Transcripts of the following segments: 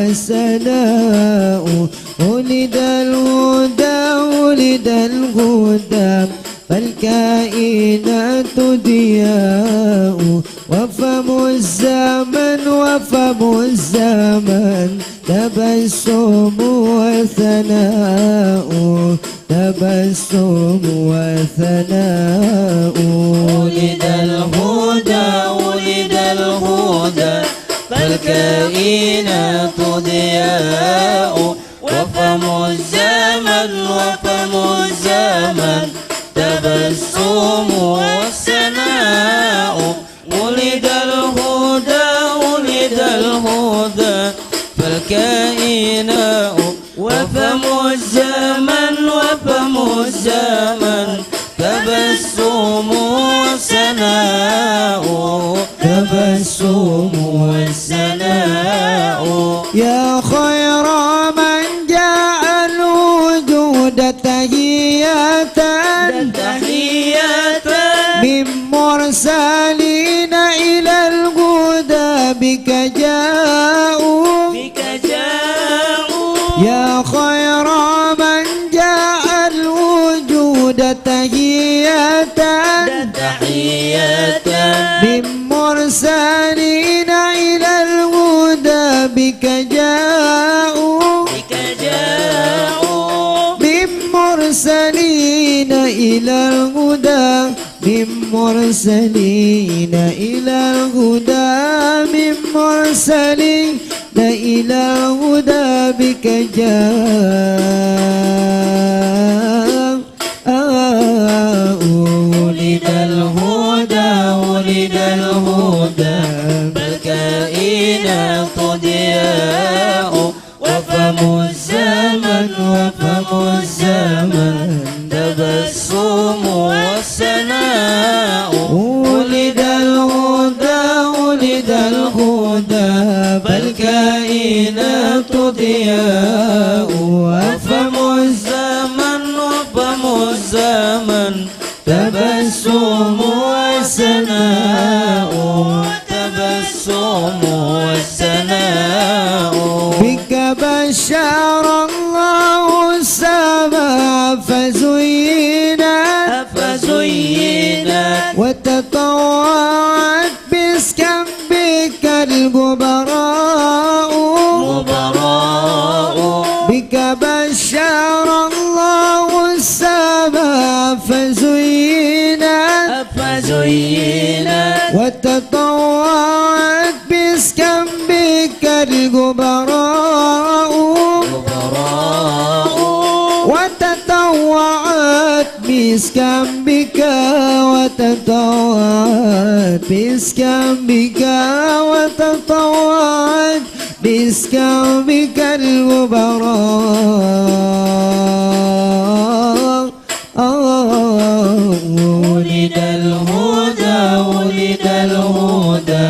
والسناء ولد الهدى ولد الهدى فالكائنات ضياء وفم الزمن وفم الزمن تبسم وثناء تبسم وثناء ولد الهدى ولد الهدى فالكائنات ضياء وفم الزمن وفم الزمن تبسم والسناء ولد الهدى ولد الهدى فالكائنات وفم الزمن وفم الزمن تبسم والسناء تبسم والسناء يا خير من جاء الوجود تحية من مرسلين إلى الهدى بك جاءوا يا خير من جاء الوجود تحية من مرسلين إلى الهدى بك جاءوا من مرسلين إلى الهدى من مرسلين إلى الهدى من مرسلين إلى الهدى بك جاء ولد الهدى ولد الهدى فالكائنات ضياء وفم الزمن وفم الزمن تبسم والسناء ولد الهدى ولد الهدى فالكائنات ضياء وفم الزمن وفم الزمن تبسم والسناء تبسم والسناء بك بشر الله السماء فزينت وتطوعت باسكم بك الغبراء بك بشر الله السماء فزينت وتطوعت باسكم بك الغبراء وتطوعت باسكم بك وتطوعت باسكم بك وتطوعت باسكم بك الغبراء ولد الهدى ولد الهدى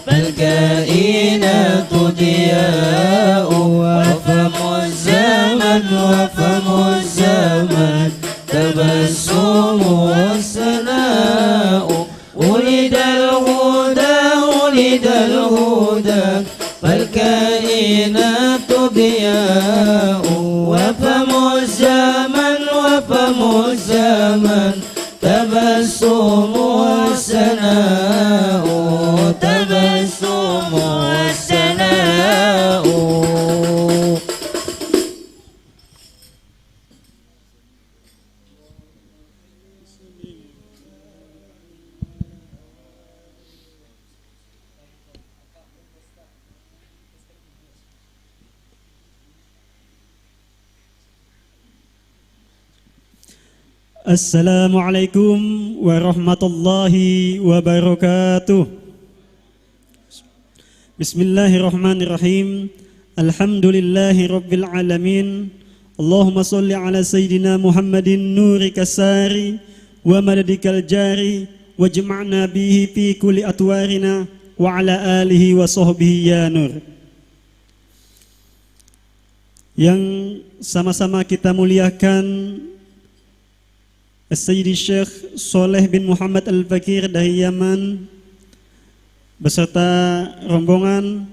فالكائنات ضياء وفم الزمن وفم الزمن تبسم والسناء ولد الهدى ولد الهدى فالكائنات ضياء وفم الزمن وفم الزمن تبسم والسناء تبسم والسناء Assalamualaikum warahmatullahi wabarakatuh. Bismillahirrahmanirrahim. Alhamdulillahi rabbil alamin. Allahumma salli ala sayyidina Muhammadin nuri kasari wa madadikal jari wajma'na bihi fi kulli atwarina wa ala alihi wa sahbihi ya nur. Yang sama-sama kita muliakan Sayyidi Syekh Soleh bin Muhammad Al-Fakir dari Yaman beserta rombongan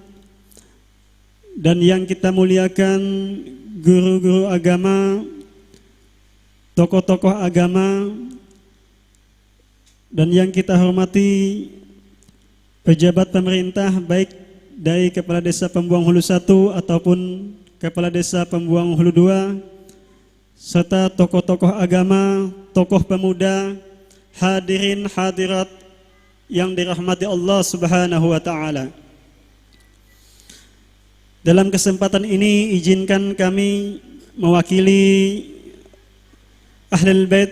dan yang kita muliakan guru-guru agama, tokoh-tokoh agama, dan yang kita hormati pejabat pemerintah baik dari Kepala Desa Pembuang Hulu 1 ataupun Kepala Desa Pembuang Hulu 2, serta tokoh-tokoh agama, tokoh pemuda, hadirin hadirat yang dirahmati Allah Subhanahu wa taala. Dalam kesempatan ini izinkan kami mewakili Ahlul Bait,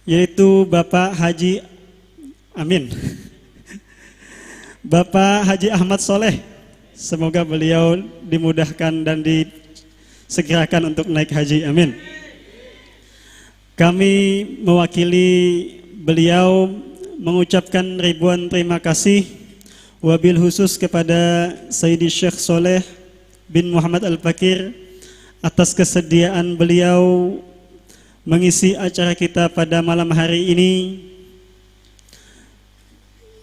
yaitu Bapak Haji Amin Bapak Haji Ahmad Soleh. Semoga beliau dimudahkan dan disegerakan untuk naik haji, amin. Kami mewakili beliau mengucapkan ribuan terima kasih, wabil khusus kepada Sayyidi Syekh Soleh bin Muhammad Al-Fakir atas kesediaan beliau mengisi acara kita pada malam hari ini,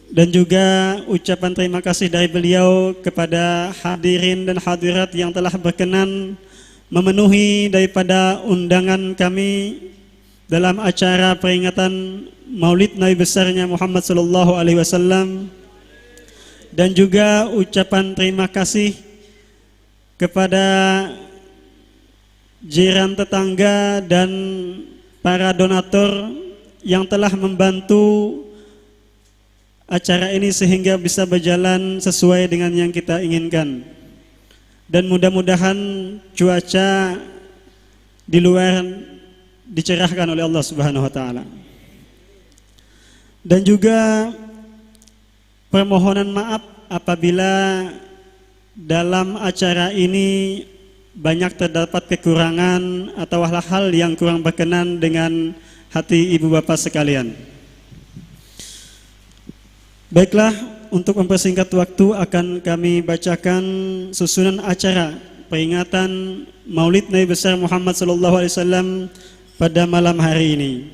dan juga ucapan terima kasih dari beliau kepada hadirin dan hadirat yang telah berkenan memenuhi daripada undangan kami dalam acara peringatan Maulid Nabi besarnya Muhammad sallallahu alaihi wasallam, dan juga ucapan terima kasih kepada jiran tetangga dan para donatur yang telah membantu acara ini sehingga bisa berjalan sesuai dengan yang kita inginkan. Dan mudah-mudahan cuaca di luar dicerahkan oleh Allah Subhanahu wa taala. Dan juga permohonan maaf apabila dalam acara ini banyak terdapat kekurangan atau hal-hal yang kurang berkenan dengan hati ibu bapak sekalian. Baiklah, untuk mempersingkat waktu akan kami bacakan susunan acara peringatan Maulid Nabi besar Muhammad sallallahu alaihi wasallam pada malam hari ini.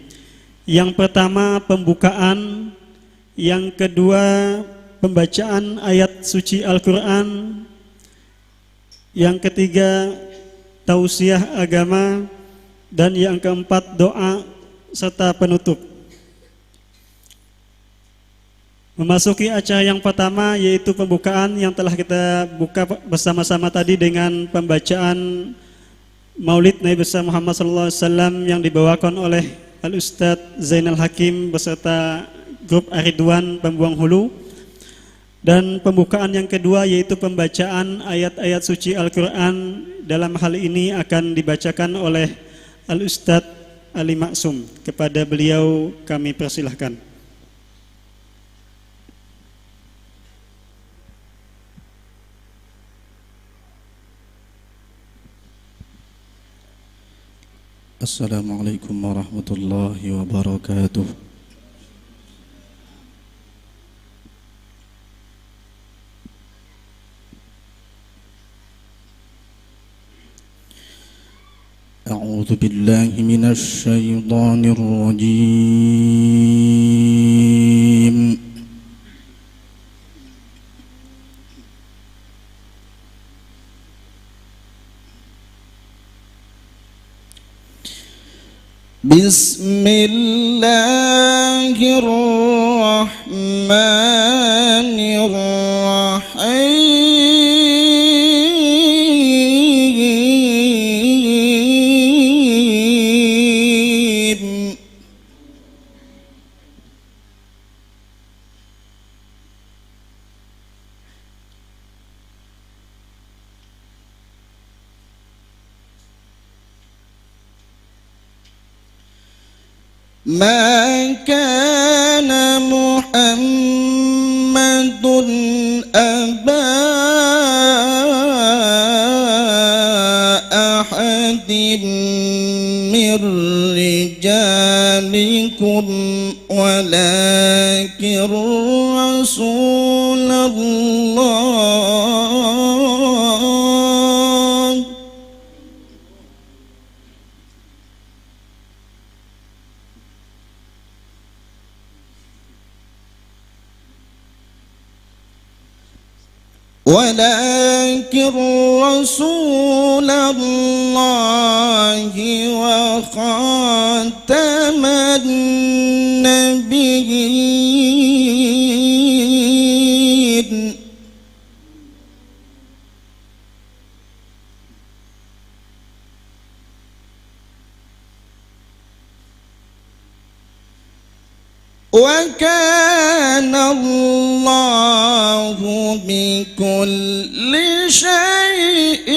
Yang pertama pembukaan, yang kedua pembacaan ayat suci Al-Qur'an, yang ketiga tausiah agama, dan yang keempat doa serta penutup. Memasuki acara yang pertama yaitu pembukaan yang telah kita buka bersama-sama tadi dengan pembacaan Maulid Nabi besar Muhammad SAW yang dibawakan oleh Al-Ustadz Zainal Hakim beserta grup Aridwan Pembuang Hulu. Dan pembukaan yang kedua yaitu pembacaan ayat-ayat suci Al-Quran, dalam hal ini akan dibacakan oleh Al-Ustadz Ali Maksum. Kepada beliau kami persilahkan. Assalamualaikum warahmatullahi wabarakatuh. A'udzu billahi minasy syaithanir rajim. Bismillahirrahmanirrahim. ما كان محمد أبا أحد من رجالكم ولكن رسول الله. ولكن رسول الله وخاتم النبيين وكان الله بكل شيء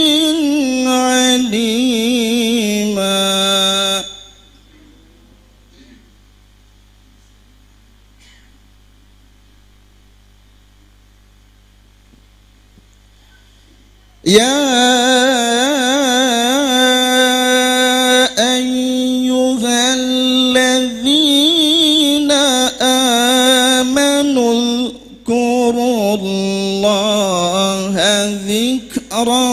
عليما يا أيها الذين آمنوا اذكروا الله ذكرا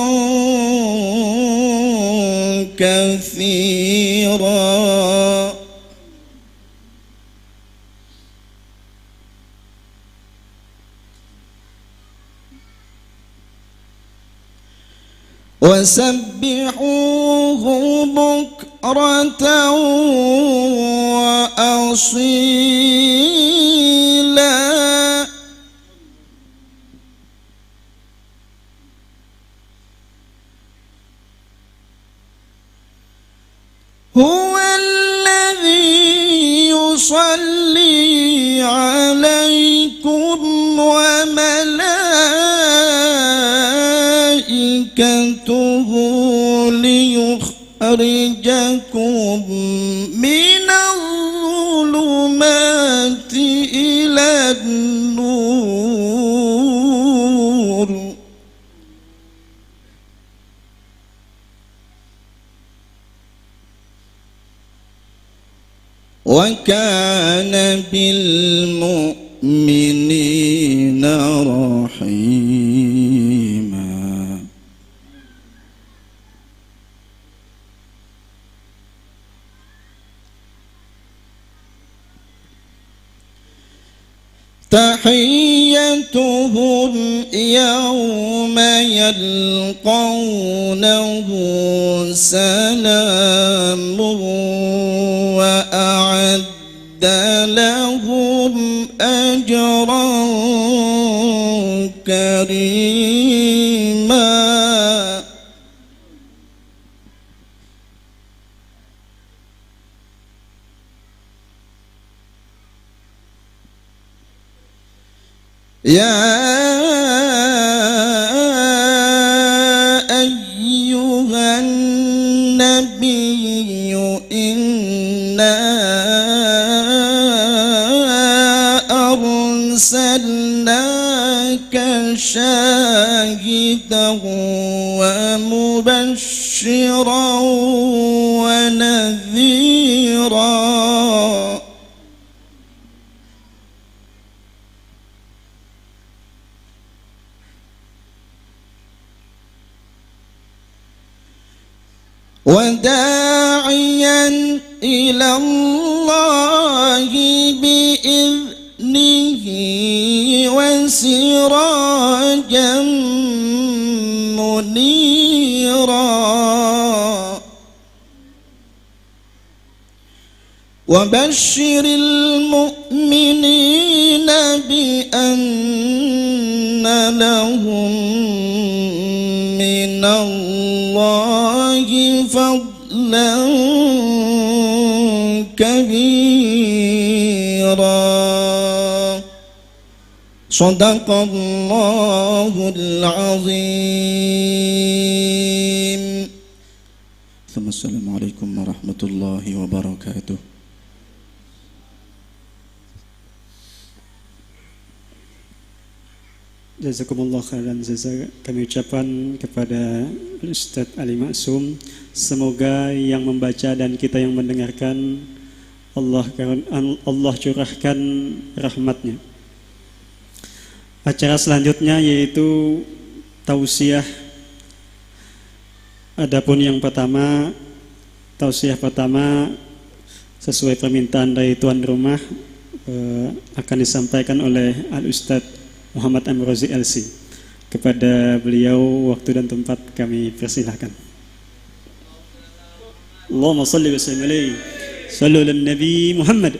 كثيرا وسبحوه بكرة وأصيلا هو الذي يصلي عليكم وملائكته ليخرجكم من الظلمات إلى النور وكان بالمؤمنين رحيما تحيتهم يوم يلقونه سلام وأعد لهم أجرا كريما يا أيها النبي إنا أرسلناك شاهدا ومبشرا ونذيرا وداعيا إلى الله بإذنه وسراجا منيرا وبشر المؤمنين بأن لهم من الله فضلا كبيرا صدق الله العظيم ثم السلام عليكم ورحمة الله وبركاته. Jazakumullah khairan jazak. Kami ucapkan kepada Ustaz Ali Maksum, semoga yang membaca dan kita yang mendengarkan Allah curahkan rahmatnya. Acara selanjutnya yaitu tausiah. Adapun yang pertama, tausiah pertama sesuai permintaan dari tuan rumah akan disampaikan oleh Al-Ustaz Muhammad Amrozi LC. Kepada beliau waktu dan tempat kami persilahkan. Allahumma salli wa sallim alaihi. Sallu ala Nabi Muhammad.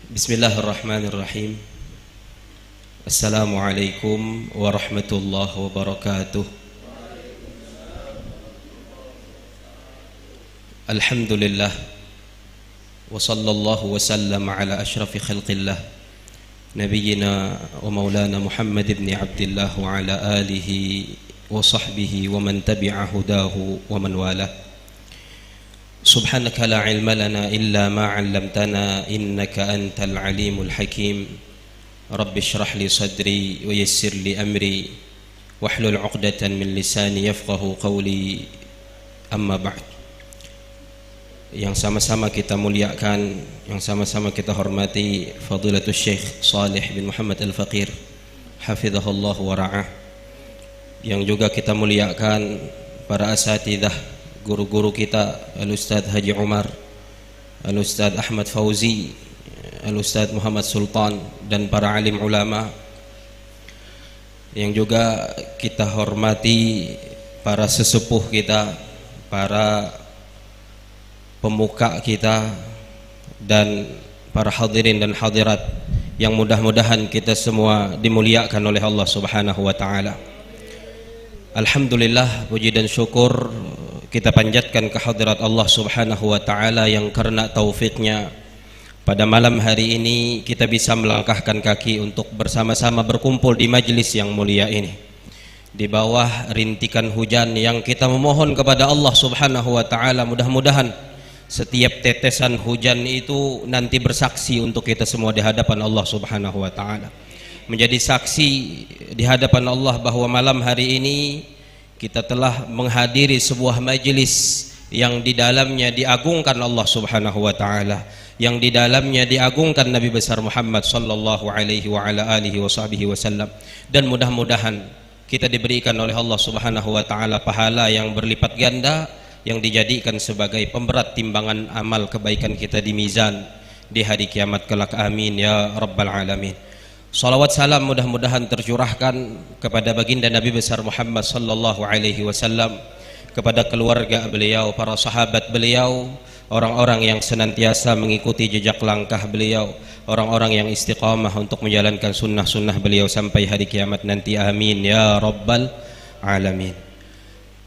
Bismillahirrahmanirrahim. Assalamualaikum warahmatullahi wabarakatuh. Alhamdulillah wa sallallahu wa sallam ala ashrafi khalqillah nabiyyina wa maulana Muhammad ibn Abdullah wa ala alihi wa sahbihi wa man tabi'a hudahu wa man walah. Subhanaka la ilma lana illa ma 'allamtana innaka antal alimul hakim. Rabbi shrah li sadri wa yassir li amri wahlul 'uqdatan min lisani yafqahu qawli. Amma ba'd. Yang sama-sama kita muliakan, yang sama-sama kita hormati Fadilatul Syekh Salih bin Muhammad Al-Faqir hafizahullah wa ra'ah. Yang juga kita muliakan para asatidzah, guru-guru kita, Al-Ustadz Haji Umar, Al-Ustadz Ahmad Fauzi, Al-Ustadz Muhammad Sultan, dan para alim ulama. Yang juga kita hormati para sesepuh kita, para pemuka kita, dan para hadirin dan hadirat yang mudah-mudahan kita semua dimuliakan oleh Allah Subhanahu wa taala. Alhamdulillah, puji dan syukur kita panjatkan kehadirat Allah Subhanahu wa taala yang karena taufiknya pada malam hari ini kita bisa melangkahkan kaki untuk bersama-sama berkumpul di majlis yang mulia ini, di bawah rintikan hujan yang kita memohon kepada Allah Subhanahu wa taala mudah-mudahan setiap tetesan hujan itu nanti bersaksi untuk kita semua di hadapan Allah Subhanahu wa taala, menjadi saksi di hadapan Allah bahwa malam hari ini kita telah menghadiri sebuah majelis yang di dalamnya diagungkan Allah Subhanahu wa taala, yang di dalamnya diagungkan Nabi besar Muhammad sallallahu alaihi wa ala alihi wasallam, dan mudah-mudahan kita diberikan oleh Allah Subhanahu wa taala pahala yang berlipat ganda yang dijadikan sebagai pemberat timbangan amal kebaikan kita di mizan di hari kiamat kelak. Amin ya rabbal alamin. Salawat salam mudah-mudahan tercurahkan kepada baginda Nabi besar Muhammad sallallahu alaihi wasallam, kepada keluarga beliau, para sahabat beliau, orang-orang yang senantiasa mengikuti jejak langkah beliau, orang-orang yang istiqamah untuk menjalankan sunnah-sunnah beliau sampai hari kiamat nanti. Amin ya rabbal alamin.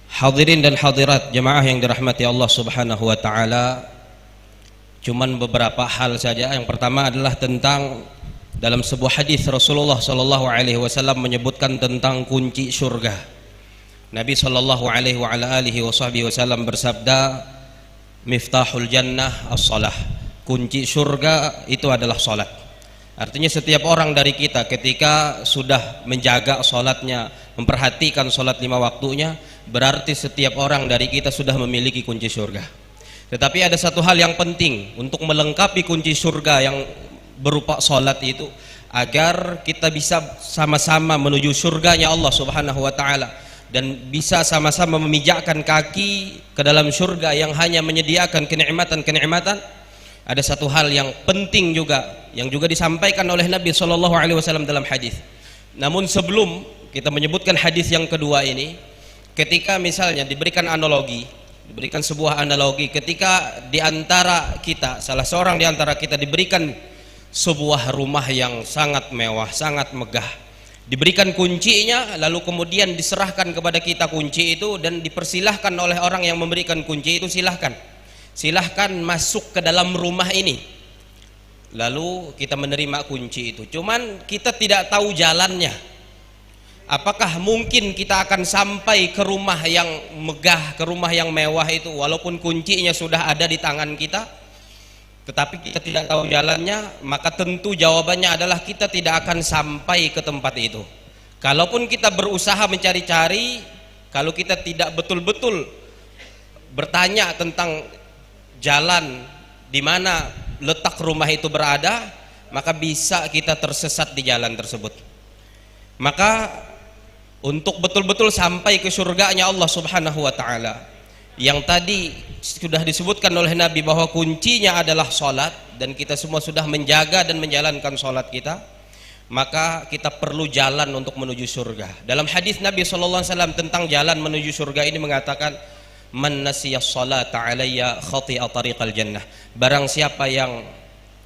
Hadirin dan hadirat jemaah yang dirahmati Allah Subhanahu wa taala, cuman beberapa hal saja. Yang pertama adalah tentang dalam sebuah hadis Rasulullah sallallahu alaihi wasallam menyebutkan tentang kunci surga. Nabi sallallahu alaihi wasallam bersabda, miftahul jannah as-salah. Kunci surga itu adalah salat. Artinya setiap orang dari kita ketika sudah menjaga salatnya, memperhatikan salat 5 waktunya, berarti setiap orang dari kita sudah memiliki kunci surga. Tetapi ada satu hal yang penting untuk melengkapi kunci surga yang berupa salat itu, agar kita bisa sama-sama menuju surganya Allah Subhanahu wa taala dan bisa sama-sama memijakkan kaki ke dalam surga yang hanya menyediakan kenikmatan-kenikmatan. Ada satu hal yang penting juga yang juga disampaikan oleh Nabi sallallahu alaihi wasallam dalam hadis. Namun sebelum kita menyebutkan hadis yang kedua ini, ketika misalnya diberikan sebuah analogi, ketika di antara kita, salah seorang di antara kita diberikan sebuah rumah yang sangat mewah, sangat megah, diberikan kuncinya, lalu kemudian diserahkan kepada kita kunci itu dan dipersilahkan oleh orang yang memberikan kunci itu, silahkan masuk ke dalam rumah ini. Lalu kita menerima kunci itu, cuman kita tidak tahu jalannya. Apakah mungkin kita akan sampai ke rumah yang megah, ke rumah yang mewah itu walaupun kuncinya sudah ada di tangan kita, tetapi kita tidak tahu jalannya? Maka tentu jawabannya adalah kita tidak akan sampai ke tempat itu. Kalaupun kita berusaha mencari-cari, kalau kita tidak betul-betul bertanya tentang jalan di mana letak rumah itu berada, maka bisa kita tersesat di jalan tersebut. Maka untuk betul-betul sampai ke surganya Allah Subhanahu wa taala, yang tadi sudah disebutkan oleh Nabi bahwa kuncinya adalah salat, dan kita semua sudah menjaga dan menjalankan salat kita, maka kita perlu jalan untuk menuju surga. Dalam hadis Nabi SAW tentang jalan menuju surga ini mengatakan, man nasiyas salata alayya khati'a tariqal jannah. Barang siapa yang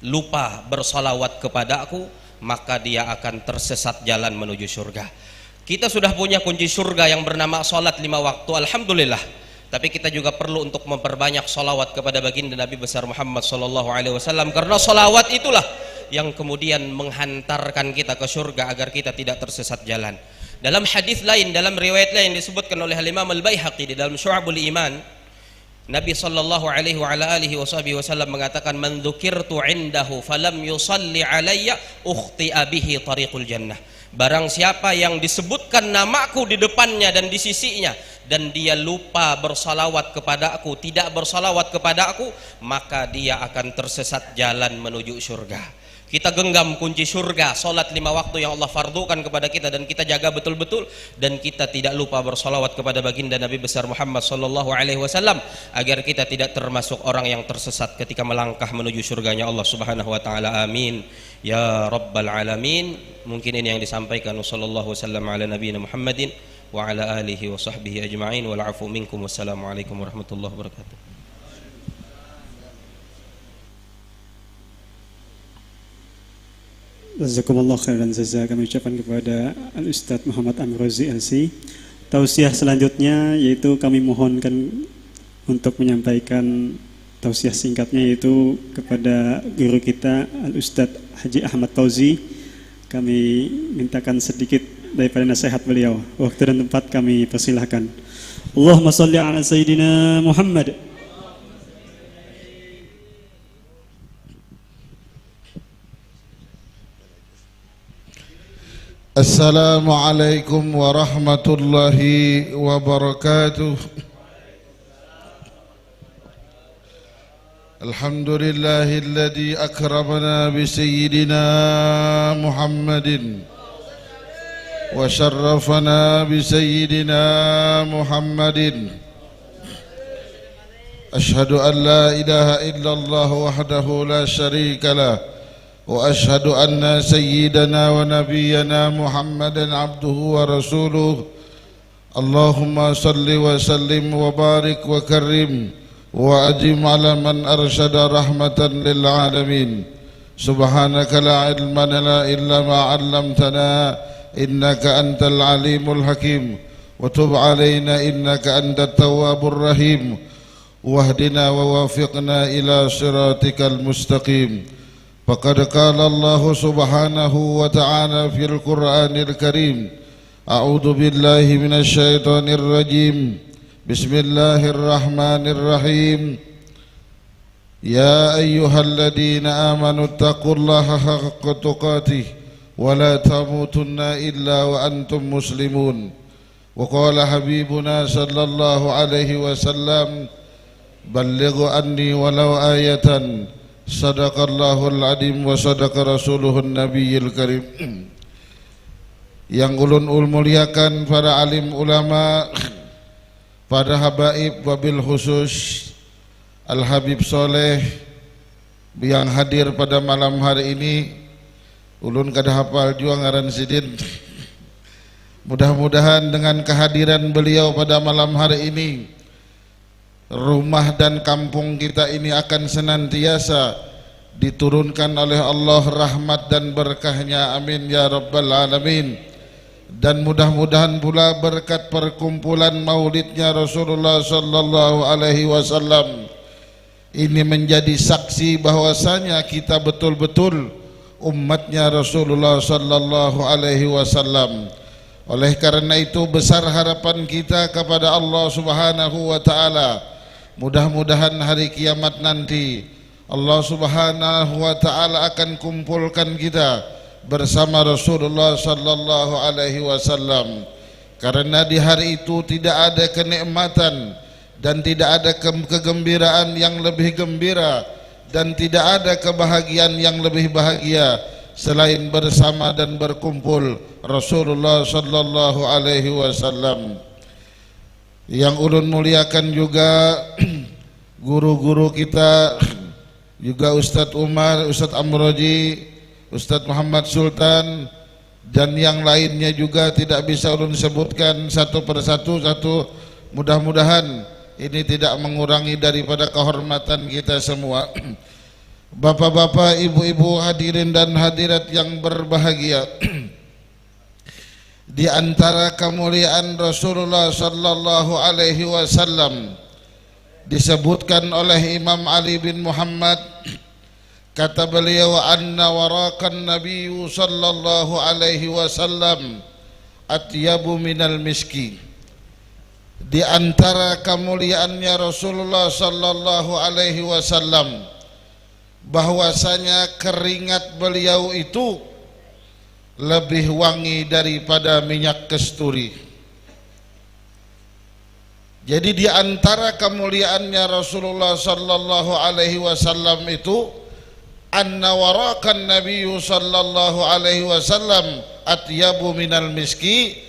lupa bersalawat kepadaku, maka dia akan tersesat jalan menuju surga. Kita sudah punya kunci surga yang bernama salat 5 waktu, alhamdulillah. Tapi kita juga perlu untuk memperbanyak salawat kepada baginda Nabi besar Muhammad SAW, karena salawat itulah yang kemudian menghantarkan kita ke surga agar kita tidak tersesat jalan. Dalam hadis lain, dalam riwayat lain disebutkan oleh Imam Al-Baihaqi di dalam Syu'abul Iman, Nabi sallallahu alaihi wa ala alihi wasallam mengatakan, man dzukirtu indahu falam yusalli alayya ukhti'a bihi tariqul jannah. Barang siapa yang disebutkan namaku di depannya dan di sisinya, dan dia lupa bersalawat kepada aku, tidak bersalawat kepada aku, maka dia akan tersesat jalan menuju surga. Kita genggam kunci surga, salat 5 waktu yang Allah fardukan kepada kita, dan kita jaga betul-betul, dan kita tidak lupa bersalawat kepada baginda Nabi besar Muhammad sallallahu alaihi wasallam, agar kita tidak termasuk orang yang tersesat ketika melangkah menuju surganya Allah Subhanahu wa taala. Amin ya rabbal alamin. Mungkin ini yang disampaikan. Wassallallahu wasallam ala nabiyina Muhammadin wa ala alihi wa sahbihi ajma'in, wal afu minkum. Wassalamualaikum warahmatullahi wabarakatuh. Jazakumullah khairan jazaa, kami ucapkan kepada Al-Ustadz Muhammad Amrozi LC. Tausiah selanjutnya yaitu kami mohonkan untuk menyampaikan tausiah singkatnya, yaitu kepada guru kita Al-Ustadz Haji Ahmad Fauzi. Kami mintakan sedikit daripada nasihat beliau. Waktu dan tempat kami persilahkan. Allahumma salli ala Sayyidina Muhammad. Assalamualaikum warahmatullahi wabarakatuh. Alhamdulillahilladzi akramana bi sayyidina Muhammadin wa syarrafana bi sayyidina Muhammadin. Ashhadu an la ilaha illallah wahdahu la syarika lah, وأشهد أن سيدنا ونبينا محمدا عبده ورسوله. اللهم صل وسلم وبارك وكرم وأدم على من أرشد رحمة للعالمين. سبحانك لا علم لنا إلا ما علمتنا إنك أنت العليم الحكيم. وتب علينا إنك أنت التواب الرحيم. واهدنا ووافقنا إلى صراطك المستقيم. فقد قال الله سبحانه وتعالى في القرآن الكريم: أعوذ بالله من الشيطان الرجيم. بسم الله الرحمن الرحيم. يا أيها الذين آمنوا اتقوا الله حق تقاته ولا تموتن إلا وأنتم مسلمون. وقال حبيبنا صلى الله عليه وسلم: بلغ عني ولو آية. Sadaqallahul adim wa sadaqa rasuluhun nabiyil karim. Yang ulun muliakan para alim ulama, para habaib, wabil khusus Al-Habib Soleh yang hadir pada malam hari ini. Ulun kada hafal jua ngaran sidin. Mudah-mudahan dengan kehadiran beliau pada malam hari ini, rumah dan kampung kita ini akan senantiasa diturunkan oleh Allah rahmat dan berkahnya, amin ya rabbal alamin. Dan mudah-mudahan pula berkat perkumpulan maulidnya Rasulullah sallallahu alaihi wasallam ini menjadi saksi bahwasanya kita betul-betul umatnya Rasulullah sallallahu alaihi wasallam. Oleh karena itu besar harapan kita kepada Allah Subhanahu wa taala. Mudah-mudahan hari kiamat nanti Allah Subhanahu wa taala akan kumpulkan kita bersama Rasulullah sallallahu alaihi wasallam. Karena di hari itu tidak ada kenikmatan dan tidak ada kegembiraan yang lebih gembira dan tidak ada kebahagiaan yang lebih bahagia selain bersama dan berkumpul Rasulullah sallallahu alaihi wasallam. Yang ulun muliakan juga guru-guru kita, juga Ustadz Umar, Ustadz Amroji, Ustadz Muhammad Sultan, dan yang lainnya juga tidak bisa ulun sebutkan satu persatu. Mudah-mudahan ini tidak mengurangi daripada kehormatan kita semua. Bapak-bapak, ibu-ibu, hadirin dan hadirat yang berbahagia, di antara kemuliaan Rasulullah sallallahu alaihi wasallam disebutkan oleh Imam Ali bin Muhammad, kata beliau, anna warakan nabiyyu sallallahu alaihi wasallam atyabu minal miski. Di antara kemuliaannya Rasulullah sallallahu alaihi wasallam bahwasanya keringat beliau itu lebih wangi daripada minyak kasturi. Jadi di antara kemuliaannya Rasulullah sallallahu alaihi wasallam itu anna warakan nabiyyu sallallahu alaihi wasallam atyabu minal miski.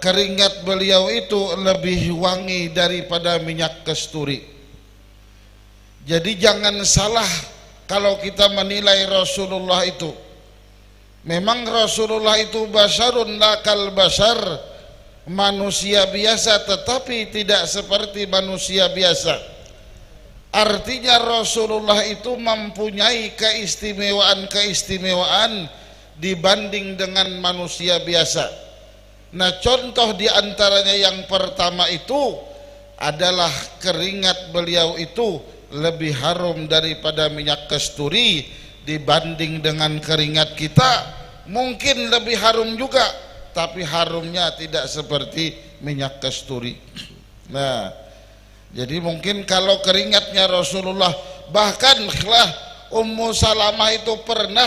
Keringat beliau itu lebih wangi daripada minyak kasturi. Jadi jangan salah kalau kita menilai Rasulullah itu. Memang Rasulullah itu basarun lakal basar, manusia biasa tetapi tidak seperti manusia biasa. Artinya Rasulullah itu mempunyai keistimewaan dibanding dengan manusia biasa. Nah, contoh diantaranya yang pertama itu adalah keringat beliau itu lebih harum daripada minyak kasturi. Dibanding dengan keringat kita mungkin lebih harum juga, tapi harumnya tidak seperti minyak kasturi. Nah, jadi mungkin kalau keringatnya Rasulullah, bahkan Ummu Salamah itu pernah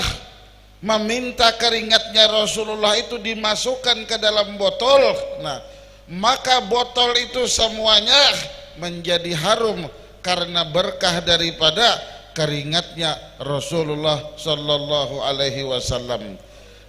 meminta keringatnya Rasulullah itu dimasukkan ke dalam botol. Nah, maka botol itu semuanya menjadi harum karena berkah daripada keringatnya Rasulullah sallallahu alaihi wasallam.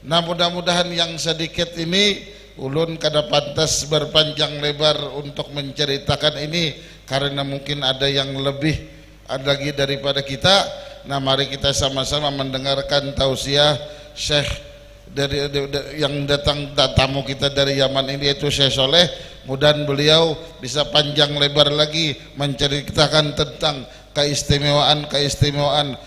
Nah, mudah-mudahan yang sedikit ini ulun kada pantas berpanjang lebar untuk menceritakan ini karena mungkin ada yang lebih lagi daripada kita. Nah, mari kita sama-sama mendengarkan tausiah Syekh dari yang datang tamu kita dari Yaman ini, yaitu Syekh Soleh. Mudah-mudahan beliau bisa panjang lebar lagi menceritakan tentang keistimewaan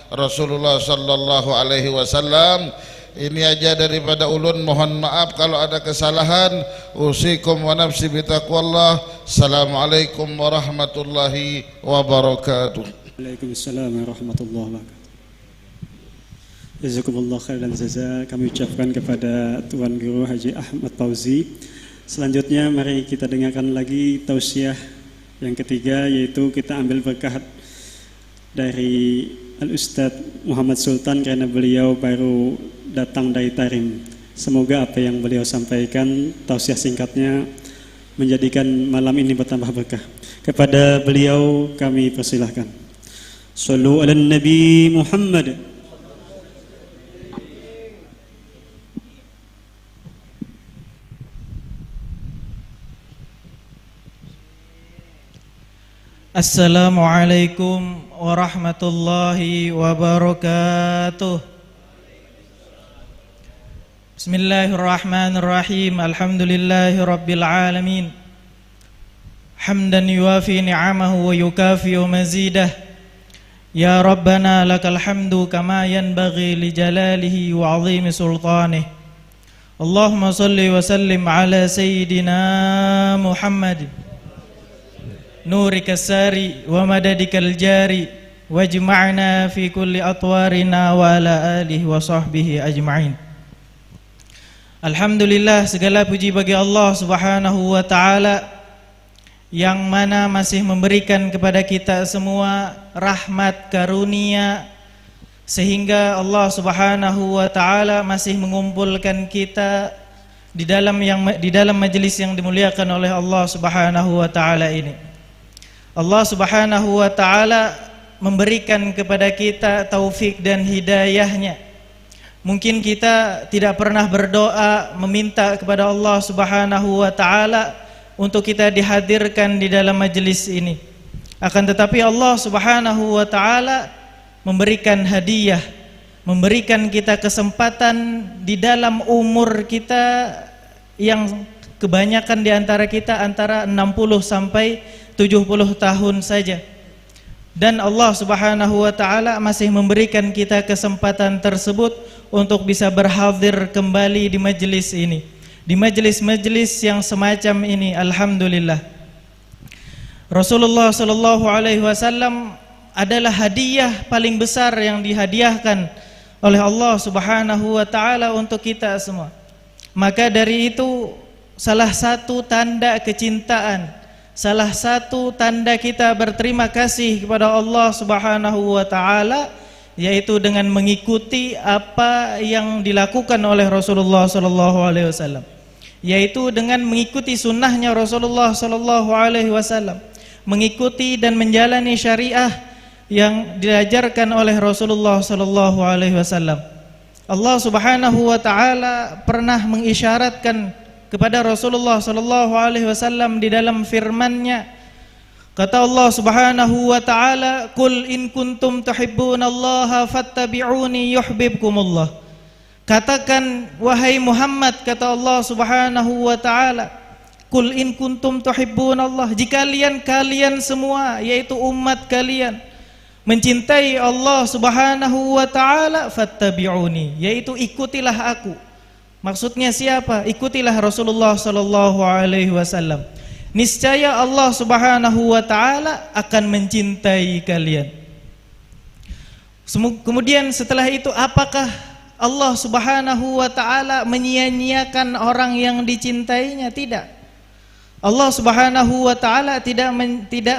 Rasulullah sallallahu alaihi wasallam. Ini aja daripada ulun, mohon maaf kalau ada kesalahan. Usikum wa nafsi bitaqwallah. Assalamualaikum warahmatullahi wabarakatuh. Waalaikumsalam warahmatullahi wabarakatuh. Jazakumullah khairan jazaa kami ucapkan kepada Tuan Guru Haji Ahmad Fauzi. Selanjutnya mari kita dengarkan lagi tausiah yang ketiga, yaitu kita ambil berkah dari Al-Ustadz Muhammad Sultan karena beliau baru datang dari Tarim. Semoga apa yang beliau sampaikan, tausiah singkatnya, menjadikan malam ini bertambah berkah. Kepada beliau kami persilahkan. Sallu ala Nabi Muhammad. Assalamualaikum warahmatullahi wabarakatuh. Bismillahirrahmanirrahim. Alhamdulillahi rabbil alamin. Hamdan yuwafi ni'amahu wa yukafi mazidah. Ya Rabbana lakal hamdu kama yanbaghi li jalalihi wa 'azimi sultanih. Allahumma salli wa sallim ala sayyidina Muhammad نورك الساري ومددك الجاري واجمعنا في كل أطوارنا وعلى آله وصحبه أجمعين. Alhamdulillah, segala puji bagi Allah Subhanahu wa Ta'ala yang mana masih memberikan kepada kita semua rahmat karunia, sehingga Allah Subhanahu wa Ta'ala masih mengumpulkan kita di dalam majelis yang dimuliakan oleh Allah Subhanahu wa Ta'ala ini. Allah Subhanahu wa Ta'ala memberikan kepada kita taufik dan hidayahnya Mungkin kita tidak pernah berdoa meminta kepada Allah Subhanahu wa taala untuk kita dihadirkan di dalam majelis ini. Akan tetapi Allah Subhanahu wa taala memberikan hadiah, memberikan kita kesempatan di dalam umur kita yang kebanyakan di antara kita antara 60 sampai 70 tahun saja. Dan Allah Subhanahu wa taala masih memberikan kita kesempatan tersebut untuk bisa berhadir kembali di majelis ini, di majelis-majelis yang semacam ini. Alhamdulillah. Rasulullah sallallahu alaihi wasallam adalah hadiah paling besar yang dihadiahkan oleh Allah Subhanahu wa taala untuk kita semua. Maka dari itu salah satu tanda kecintaan, salah satu tanda kita berterima kasih kepada Allah Subhanahu wa taala yaitu dengan mengikuti apa yang dilakukan oleh Rasulullah sallallahu alaihi wasallam, yaitu dengan mengikuti sunnahnya Rasulullah sallallahu alaihi wasallam, mengikuti dan menjalani syariah yang diajarkan oleh Rasulullah sallallahu alaihi wasallam. Allah Subhanahu wa taala pernah mengisyaratkan kepada Rasulullah sallallahu alaihi wasallam di dalam firman-Nya. Kata Allah Subhanahu wa taala, "Qul in kuntum tuhibbunallaha fattabi'uni yuhibbukumullah." Katakan wahai Muhammad, kata Allah Subhanahu wa taala, "Qul in kuntum tuhibbunallah." Jika kalian semua yaitu umat kalian mencintai Allah Subhanahu wa taala, fattabi'uni, yaitu ikutilah aku. Maksudnya siapa? Ikutilah Rasulullah sallallahu alaihi wasallam. Niscaya Allah Subhanahu wa taala akan mencintai kalian. Kemudian setelah itu, apakah Allah Subhanahu wa taala menyia-nyiakan orang yang dicintainya? Tidak. Allah Subhanahu wa taala tidak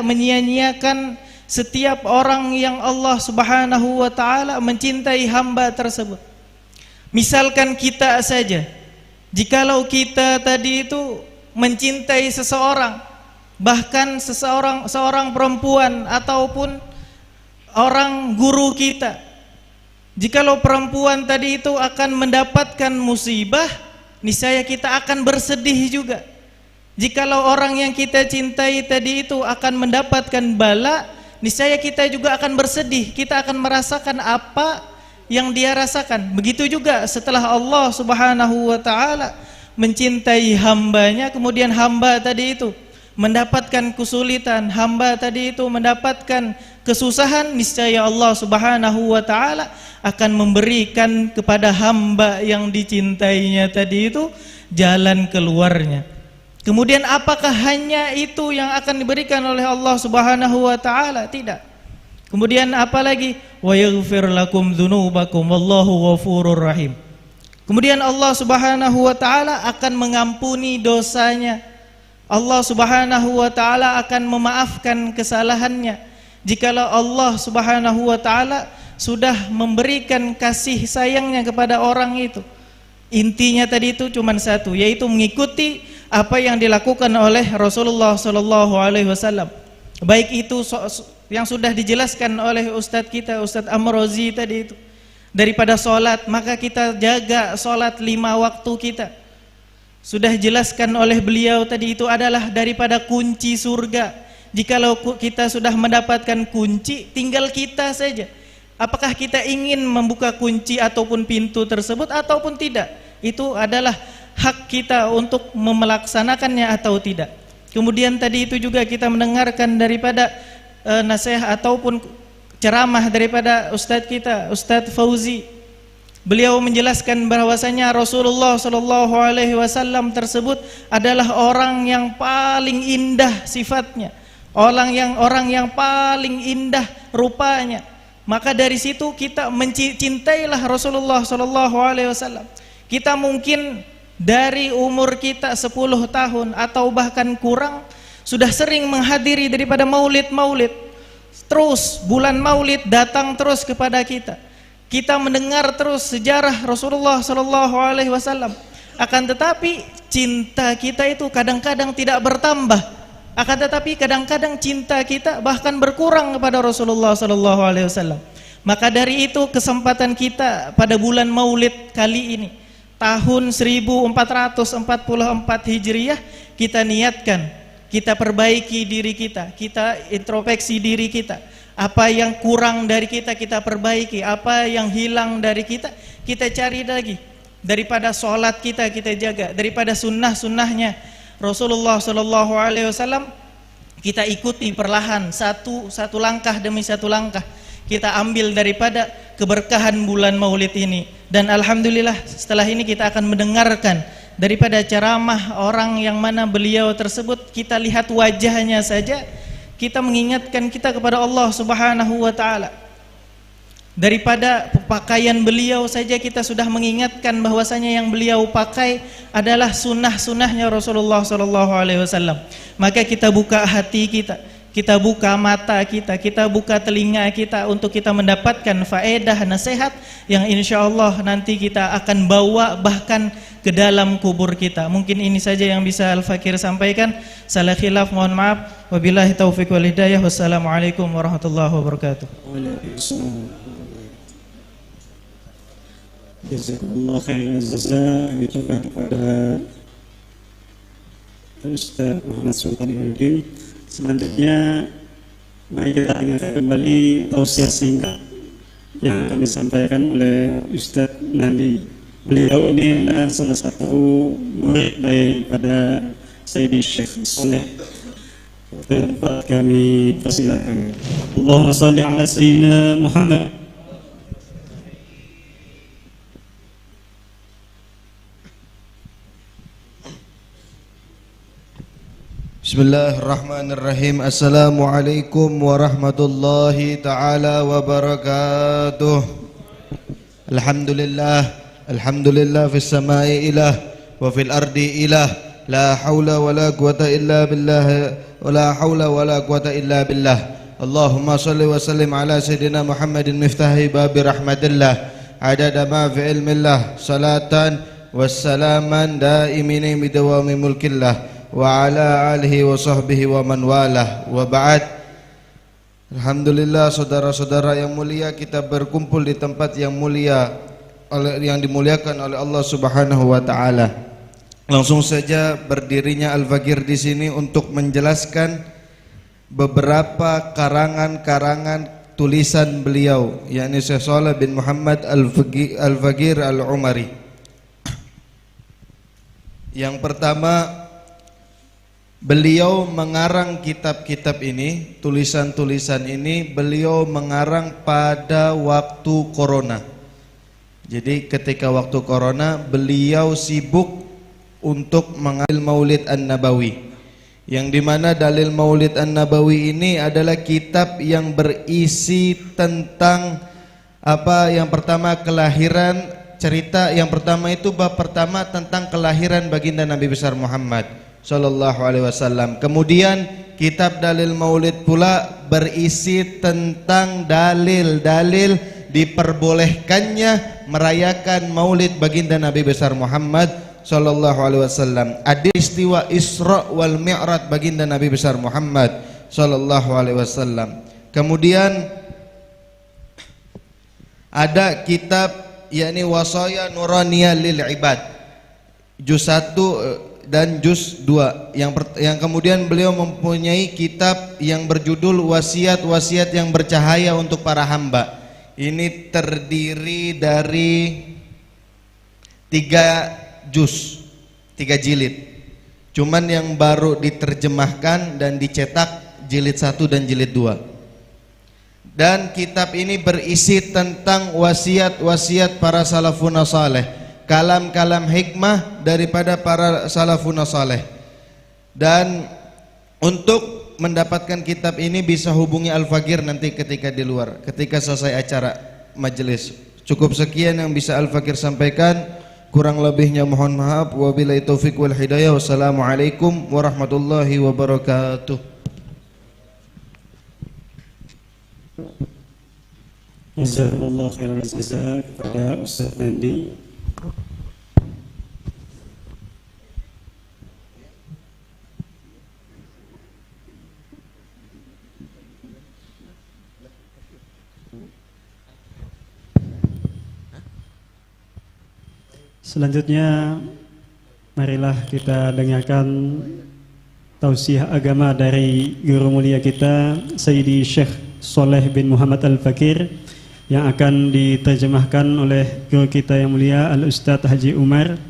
menyia-nyiakan setiap orang yang Allah Subhanahu wa taala mencintai hamba tersebut. Misalkan kita saja, jikalau kita tadi itu mencintai seseorang, bahkan seorang perempuan ataupun orang guru kita, jikalau perempuan tadi itu akan mendapatkan musibah, niscaya kita akan bersedih juga. Jikalau orang yang kita cintai tadi itu akan mendapatkan bala, niscaya kita juga akan bersedih, kita akan merasakan apa yang dia rasakan. Begitu juga setelah Allah Subhanahu wa taala mencintai hambanya, kemudian hamba tadi itu mendapatkan kesulitan, hamba tadi itu mendapatkan kesusahan, niscaya Allah Subhanahu wa taala akan memberikan kepada hamba yang dicintainya tadi itu jalan keluarnya. Kemudian apakah hanya itu yang akan diberikan oleh Allah Subhanahu wa taala? Tidak. Kemudian apa lagi? Wa yaghfir lakum dzunubakum wallahu ghafurur rahim. Kemudian Allah Subhanahu wa taala akan mengampuni dosanya. Allah Subhanahu wa taala akan memaafkan kesalahannya. Jikalau Allah Subhanahu wa taala sudah memberikan kasih sayangnya kepada orang itu. Intinya tadi itu cuma satu, yaitu mengikuti apa yang dilakukan oleh Rasulullah sallallahu alaihi wasallam. Baik itu yang sudah dijelaskan oleh Ustadz kita, Ustadz Amrozi tadi itu, daripada sholat, maka kita jaga sholat 5 waktu kita. Sudah jelaskan oleh beliau tadi itu adalah daripada kunci surga. Jikalau kita sudah mendapatkan kunci, tinggal kita saja. Apakah kita ingin membuka kunci ataupun pintu tersebut ataupun tidak? Itu adalah hak kita untuk melaksanakannya atau tidak. Kemudian tadi itu juga kita mendengarkan daripada nasihat ataupun ceramah daripada Ustadz kita, Ustadz Fauzi. Beliau menjelaskan bahwasanya Rasulullah sallallahu alaihi wasallam tersebut adalah orang yang paling indah sifatnya, orang yang paling indah rupanya. Maka dari situ kita mencintailah Rasulullah sallallahu alaihi wasallam. Kita mungkin dari umur kita 10 tahun atau bahkan kurang sudah sering menghadiri daripada maulid-maulid. Terus bulan maulid datang terus kepada kita. Kita mendengar terus sejarah Rasulullah sallallahu alaihi wasallam. Akan tetapi cinta kita itu kadang-kadang tidak bertambah. Akan tetapi kadang-kadang cinta kita bahkan berkurang kepada Rasulullah sallallahu alaihi wasallam. Maka dari itu kesempatan kita pada bulan Maulid kali ini, tahun 1444 Hijriah, kita niatkan, kita perbaiki diri kita introspeksi diri kita. Apa yang kurang dari kita perbaiki, apa yang hilang dari kita cari lagi. Daripada sholat kita jaga, daripada sunnahnya Rasulullah Shallallahu Alaihi Wasallam kita ikuti perlahan, satu langkah demi satu langkah kita ambil daripada keberkahan bulan Maulid ini. Dan alhamdulillah setelah ini kita akan mendengarkan daripada ceramah orang yang mana beliau tersebut, kita lihat wajahnya saja kita mengingatkan kita kepada Allah Subhanahu wa taala. Daripada pakaian beliau saja kita sudah mengingatkan bahwasanya yang beliau pakai adalah sunnah-sunnahnya Rasulullah sallallahu alaihi wasallam. Maka kita buka hati kita buka mata kita buka telinga kita untuk kita mendapatkan faedah nasihat yang insyaallah nanti kita akan bawa bahkan ke dalam kubur kita. Mungkin ini saja yang bisa Al-Fakir sampaikan. Salah khilaf mohon maaf. Wabillahi taufiq wal hidayah. Wassalamualaikum warahmatullahi wabarakatuh. Jazakallah khairan jazaa kepada Ustaz Muhammad Sultan Ibrahim. Selanjutnya mari kita dengarkan kembali tausiah singkat yang akan disampaikan oleh Ustaz Nabi. Beliau ini adalah salah satu murid daripada Sayyidi Syekh Saleh. Tempat kami persilakan. Allahumma salli ala Sayyidina Muhammad. Bismillahirrahmanirrahim. Assalamualaikum warahmatullahi ta'ala wabarakatuh. Alhamdulillah fis samai ilah wa fil ardi ilah. La hawla wa la quwata illa billah. Wa la hawla wa la quwata illa billah. Allahumma salli wa sallim ala Sayyidina Muhammadin miftahi babi rahmatillah. Adada ma fi ilmillah. Salatan wassalaman daimini bidawami mulkillah. Wa ala alihi wa sahbihi wa man walah. Wa ba'd. Alhamdulillah, saudara-saudara yang mulia, kita berkumpul di tempat yang mulia yang dimuliakan oleh Allah Subhanahu wa taala. Langsung saja berdirinya Al-Fakir di sini untuk menjelaskan beberapa karangan-karangan tulisan beliau, yakni Syekh Shalih bin Muhammad Al-Fakir Al-Umari. Yang pertama, beliau mengarang kitab-kitab ini, tulisan-tulisan ini beliau mengarang pada waktu corona. Jadi ketika waktu corona beliau sibuk untuk mengambil Maulid An-Nabawi, yang dimana dalil Maulid An-Nabawi ini adalah kitab yang berisi tentang apa? Yang pertama kelahiran, cerita yang pertama itu bab pertama tentang kelahiran baginda Nabi besar Muhammad Sallallahu Alaihi Wasallam. Kemudian kitab dalil Maulid pula berisi tentang dalil-dalil diperbolehkannya merayakan Maulid baginda Nabi besar Muhammad Sallallahu Alaihi Wasallam. Ada istiwa Isra wal Mi'raj baginda Nabi besar Muhammad Sallallahu Alaihi Wasallam. Kemudian ada kitab yakni Wasaya Nuraniyah lil Ibad, juz 1 dan juz 2. Yang kemudian beliau mempunyai kitab yang berjudul Wasiat-wasiat yang bercahaya untuk para hamba. Ini terdiri dari 3 juz, 3 jilid. Cuman yang baru diterjemahkan dan dicetak jilid 1 dan jilid 2. Dan kitab ini berisi tentang wasiat-wasiat para salafun saleh, kalam-kalam hikmah daripada para salafun saleh. Dan untuk mendapatkan kitab ini bisa hubungi Al-Fakir nanti ketika di luar, ketika selesai acara majelis. Cukup sekian yang bisa Al-Fakir sampaikan, kurang lebihnya mohon maaf. Wabillahi taufiq wal hidayah. Wassalamualaikum warahmatullahi wabarakatuh. Jazakallah khairan jazaa kepada Ustaz Nandi. Selanjutnya marilah kita dengarkan tausiah agama dari guru mulia kita Sayyidi Syekh Soleh bin Muhammad Al-Fakir yang akan diterjemahkan oleh guru kita yang mulia Al-Ustadz Haji Umar.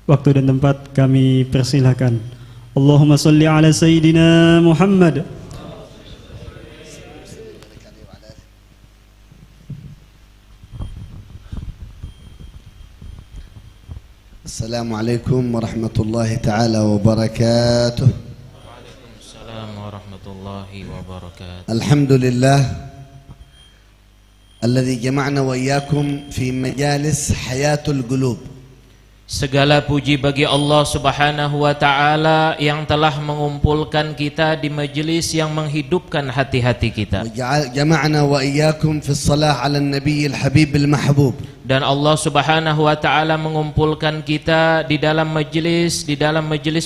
Waktu dan tempat kami persilahkan. Allahumma salli ala Sayyidina Muhammad. Assalamualaikum warahmatullahi ta'ala wabarakatuh. Waalaikumsalam warahmatullahi wabarakatuh. Alhamdulillah alladhi jama'na wa iyyakum fi majalis hayatul qulub. Segala puji bagi Allah Subhanahu wa taala yang telah mengumpulkan kita di majelis yang menghidupkan hati-hati kita. Jama'na wa iyyakum fi shalah 'ala an-nabiy al-habib al-mahbub. Dan Allah Subhanahu wa taala mengumpulkan kita di dalam majelis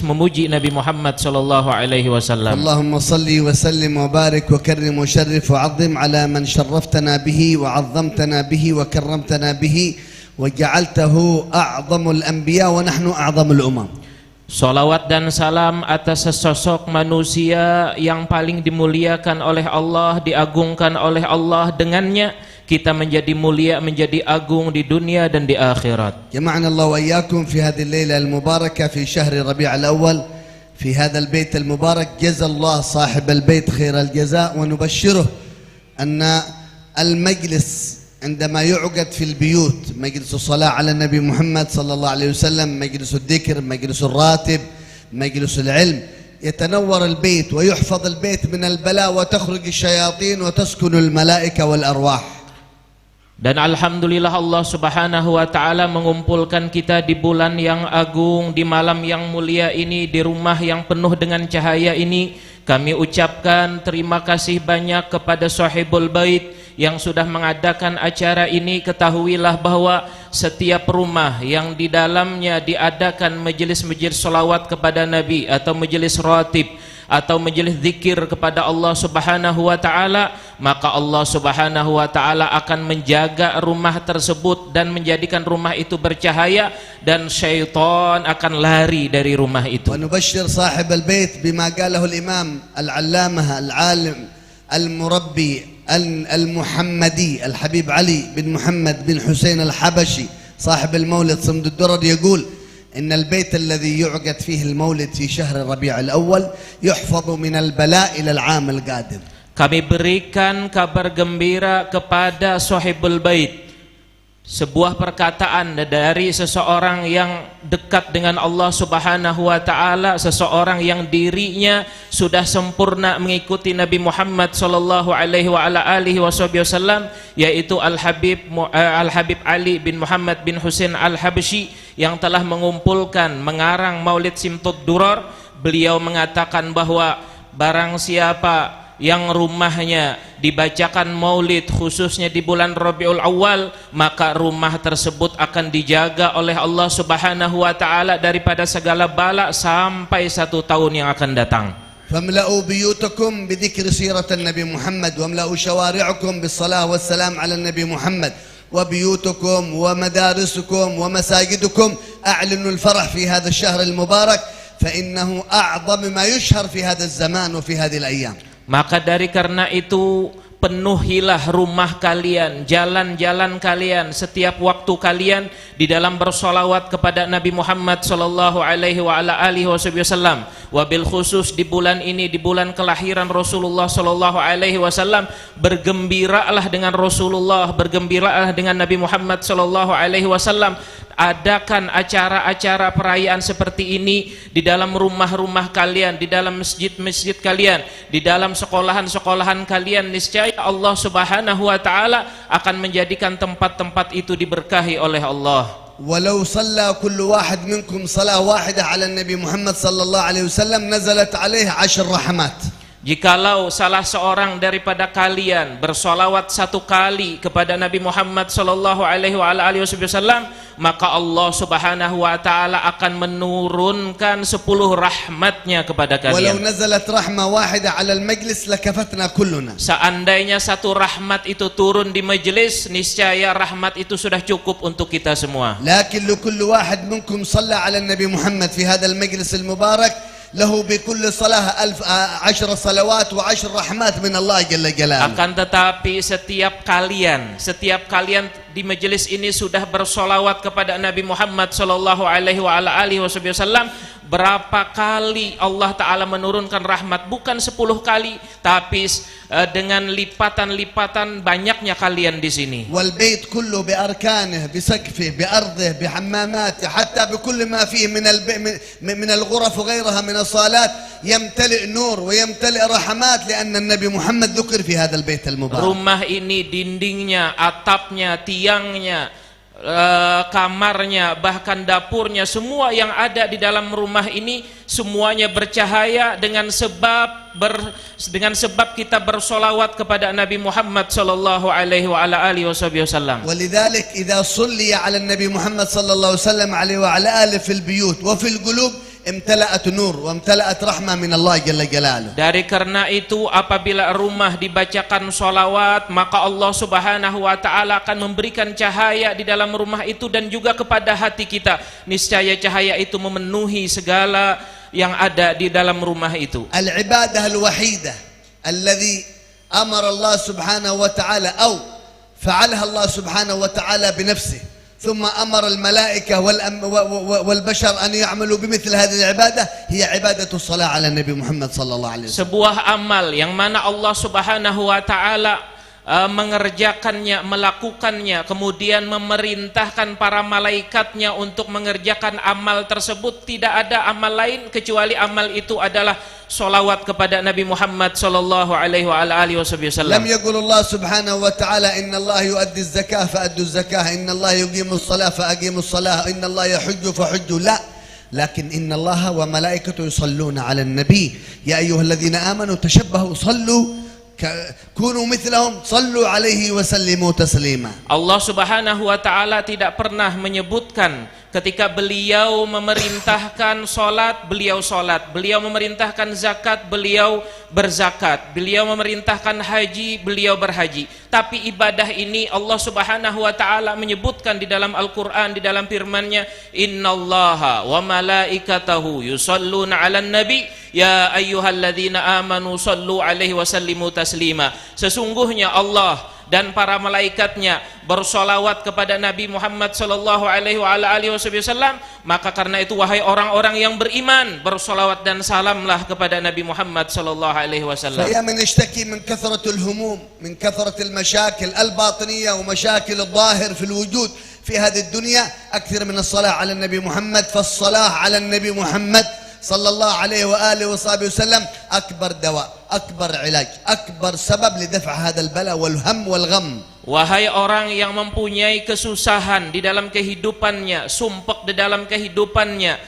memuji Nabi Muhammad sallallahu alaihi wasallam. Allahumma salli wa sallim wa barik wa karrim wa sharrif wa 'azzim 'ala man syarraftana bihi wa 'azzamtana bihi wa karramtana bihi wa ja'altahu a'zamul anbiya wa nahnu a'zamul umam. Salawat dan salam atas sesosok manusia yang paling dimuliakan oleh Allah, diagungkan oleh Allah. Dengannya kita menjadi mulia, menjadi agung di dunia dan di akhirat. Jama'na Allah wa iyyakum fi hadhihi al-laila al-mubarakah fi syahr Rabi' al-awwal fi hadha al-bayt al-mubarak. Jazallahu sahib al-bayt khair al-jazaa wa nubashshiruh anna al-majlis عندما يعقد في البيوت مجلس الصلاة على النبي محمد صلى الله عليه وسلم، مجلس الذكر، مجلس الراتب، مجلس العلم، يتنور البيت ويحفظ البيت من البلاء وتخرج الشياطين وتسكن الملائكة والأرواح. Dan alhamdulillah Allah Subhanahu wa taala mengumpulkan kita di bulan yang agung, di malam yang mulia ini, di rumah yang penuh dengan cahaya ini. Kami ucapkan terima kasih banyak kepada Sahibul Bait yang sudah mengadakan acara ini. Ketahuilah bahwa setiap rumah yang di dalamnya diadakan majelis-majelis salawat kepada Nabi atau majelis ratib atau majelis zikir kepada Allah Subhanahu wa taala, maka Allah Subhanahu wa taala akan menjaga rumah tersebut dan menjadikan rumah itu bercahaya dan syaitan akan lari dari rumah itu. Wa nubashshir sahib al-bait bima qalahu al-imam al-allamah al-alim al-murabbi al-muhammadi al-habib Ali bin Muhammad bin Hussein al-Habashi صاحب المولد صمد الدرر يقول إن البيت الذي يعقد فيه المولد في شهر ربيع الأول يحفظ من البلاء إلى العام القادم. Kami berikan kabar gembira kepada Sahibul Bait, sebuah perkataan dari seseorang yang dekat dengan Allah Subhanahu wa taala, seseorang yang dirinya sudah sempurna mengikuti Nabi Muhammad sallallahu alaihi wa ala alihi wasallam, yaitu Al-Habib Ali bin Muhammad bin Hussein Al-Habashi yang telah mengarang Maulid Simtud Duror. Beliau mengatakan bahwa barang siapa yang rumahnya dibacakan maulid khususnya di bulan Rabiul Awal, maka rumah tersebut akan dijaga oleh Allah Subhanahu wa taala daripada segala bala sampai 1 tahun yang akan datang. فاملأوا بيوتكم بذكر سيرة النبي محمد واملأوا شوارعكم بالصلاة والسلام على النبي محمد وبيوتكم ومدارسكم ومساجدكم أعلنوا الفرح في هذا الشهر المبارك فإنه أعظم ما يشهر في هذا الزمان وفي هذه الأيام. Maka dari karena itu penuhilah rumah kalian, jalan-jalan kalian, setiap waktu kalian di dalam bersolawat kepada Nabi Muhammad sallallahu alaihi wa ala alihi wasallam. Wabil khusus di bulan ini, di bulan kelahiran Rasulullah sallallahu alaihi wasallam, bergembiralah dengan Rasulullah, bergembiralah dengan Nabi Muhammad sallallahu alaihi wasallam. Adakan acara-acara perayaan seperti ini di dalam rumah-rumah kalian, di dalam masjid-masjid kalian, di dalam sekolahan-sekolahan kalian. Niscaya Allah Subhanahu wa taala akan menjadikan tempat-tempat itu diberkahi oleh Allah. ولو صلى كل واحد منكم صلاة واحدة على النبي محمد صلى الله عليه وسلم نزلت عليه 10 رحمات. Jikalau salah seorang daripada kalian bersolawat 1 kali kepada Nabi Muhammad sallallahu alaihi wasallam, maka Allah Subhanahu wa taala akan menurunkan 10 rahmatnya kepada ولو kalian. نزلت رحمة واحدة على المجلس لكفتنا كلنا. Seandainya 1 rahmat itu turun di majelis, niscaya rahmat itu sudah cukup untuk kita semua. لكن لكل واحد منكم صلى على النبي محمد في هذا المجلس المبارك له بكل صلاة 10 صلوات و10 رحمات من الله جل جلاله. Akan tetapi setiap kalian di majelis ini sudah bersolawat kepada Nabi Muhammad sallallahu alaihi wasallam, berapa kali Allah Ta'ala menurunkan rahmat? Bukan 10 kali, tapi dengan lipatan-lipatan banyaknya kalian di sini. والبيت كله بأركانه بسقفه بأرضه بحماماته حتى بكل ما فيه من الغرف وغيرها من الصالات يمتلئ نور ويمتلئ رحمات لأن النبي محمد ذكر في هذا البيت المبارك. Rumah ini dindingnya, atapnya, tiangnya, kamarnya, bahkan dapurnya, semua yang ada di dalam rumah ini semuanya bercahaya dengan sebab kita bersolawat kepada Nabi Muhammad sallallahu alaihi wasallam. ولذلك إذا صلي على النبي محمد صلى الله عليه وسلم عليه وعلى آله في البيوت وفي القلوب امتلأت نور وامتلأت رحمة من الله جل جلاله. Dari karena itu apabila rumah dibacakan solawat, maka Allah Subhanahu wa taala akan memberikan cahaya di dalam rumah itu dan juga kepada hati kita. Niscaya cahaya itu memenuhi segala yang ada di dalam rumah itu. العبادة الوحيدة الذي أمر الله سبحانه وتعالى أو فعلها الله سبحانه وتعالى بنفسه ثم أمر الملائكة والبشر أن يعملوا بمثل هذه العبادة هي عبادة الصلاة على النبي محمد صلى الله عليه وسلم. Sebuah amal yang mana Allah Subhanahu wa taala mengerjakannya, melakukannya, kemudian memerintahkan para malaikatnya untuk mengerjakan amal tersebut. Tidak ada amal lain kecuali amal itu adalah solawat kepada Nabi Muhammad sallallahu alaihi wasallam. لم يقل الله سبحانه وتعالى إن الله يؤدي الزكاة فأدوا الزكاة إن الله يقيم الصلاة فأقيموا الصلاة إن الله يحج فحجوا، لا، لكن إن الله وملائكته يصلون على النبي يا أيها الذين آمنوا تشبهوا صلوا كونوا مثلهم صلوا عليه وسلموا تسليما. Allah Subhanahu wa taala tidak pernah menyebutkan ketika beliau memerintahkan solat, beliau solat, beliau memerintahkan zakat, beliau berzakat, beliau memerintahkan haji, beliau berhaji. Tapi ibadah ini Allah Subhanahu wa taala menyebutkan di dalam Al-Qur'an, di dalam firman-Nya, innallaha wa malaikatahu yusalluna 'alan nabi ya ayyuhalladzina amanu sallu alaihi wasallimu taslima. Sesungguhnya Allah dan para malaikatnya bersolawat kepada Nabi Muhammad sallallahu alaihi wasallam, maka karena itu wahai orang-orang yang beriman, bersolawat dan salamlah kepada Nabi Muhammad sallallahu alaihi wasallam. فيا من يشتكي من كثرة الهموم من كثرة المشاكل الباطنية ومشاكل الظاهر في الوجود في هذه الدنيا أكثر من الصلاة على النبي محمد. فالصلاة على النبي محمد صلى الله عليه وآله وصحبه وسلم أكبر دواء، أكبر علاج، أكبر سبب لدفع هذا البلاء والهم والغم. Wahai orang yang mempunyai kesusahan di dalam kehidupannya, sumpek di dalam kehidupannya,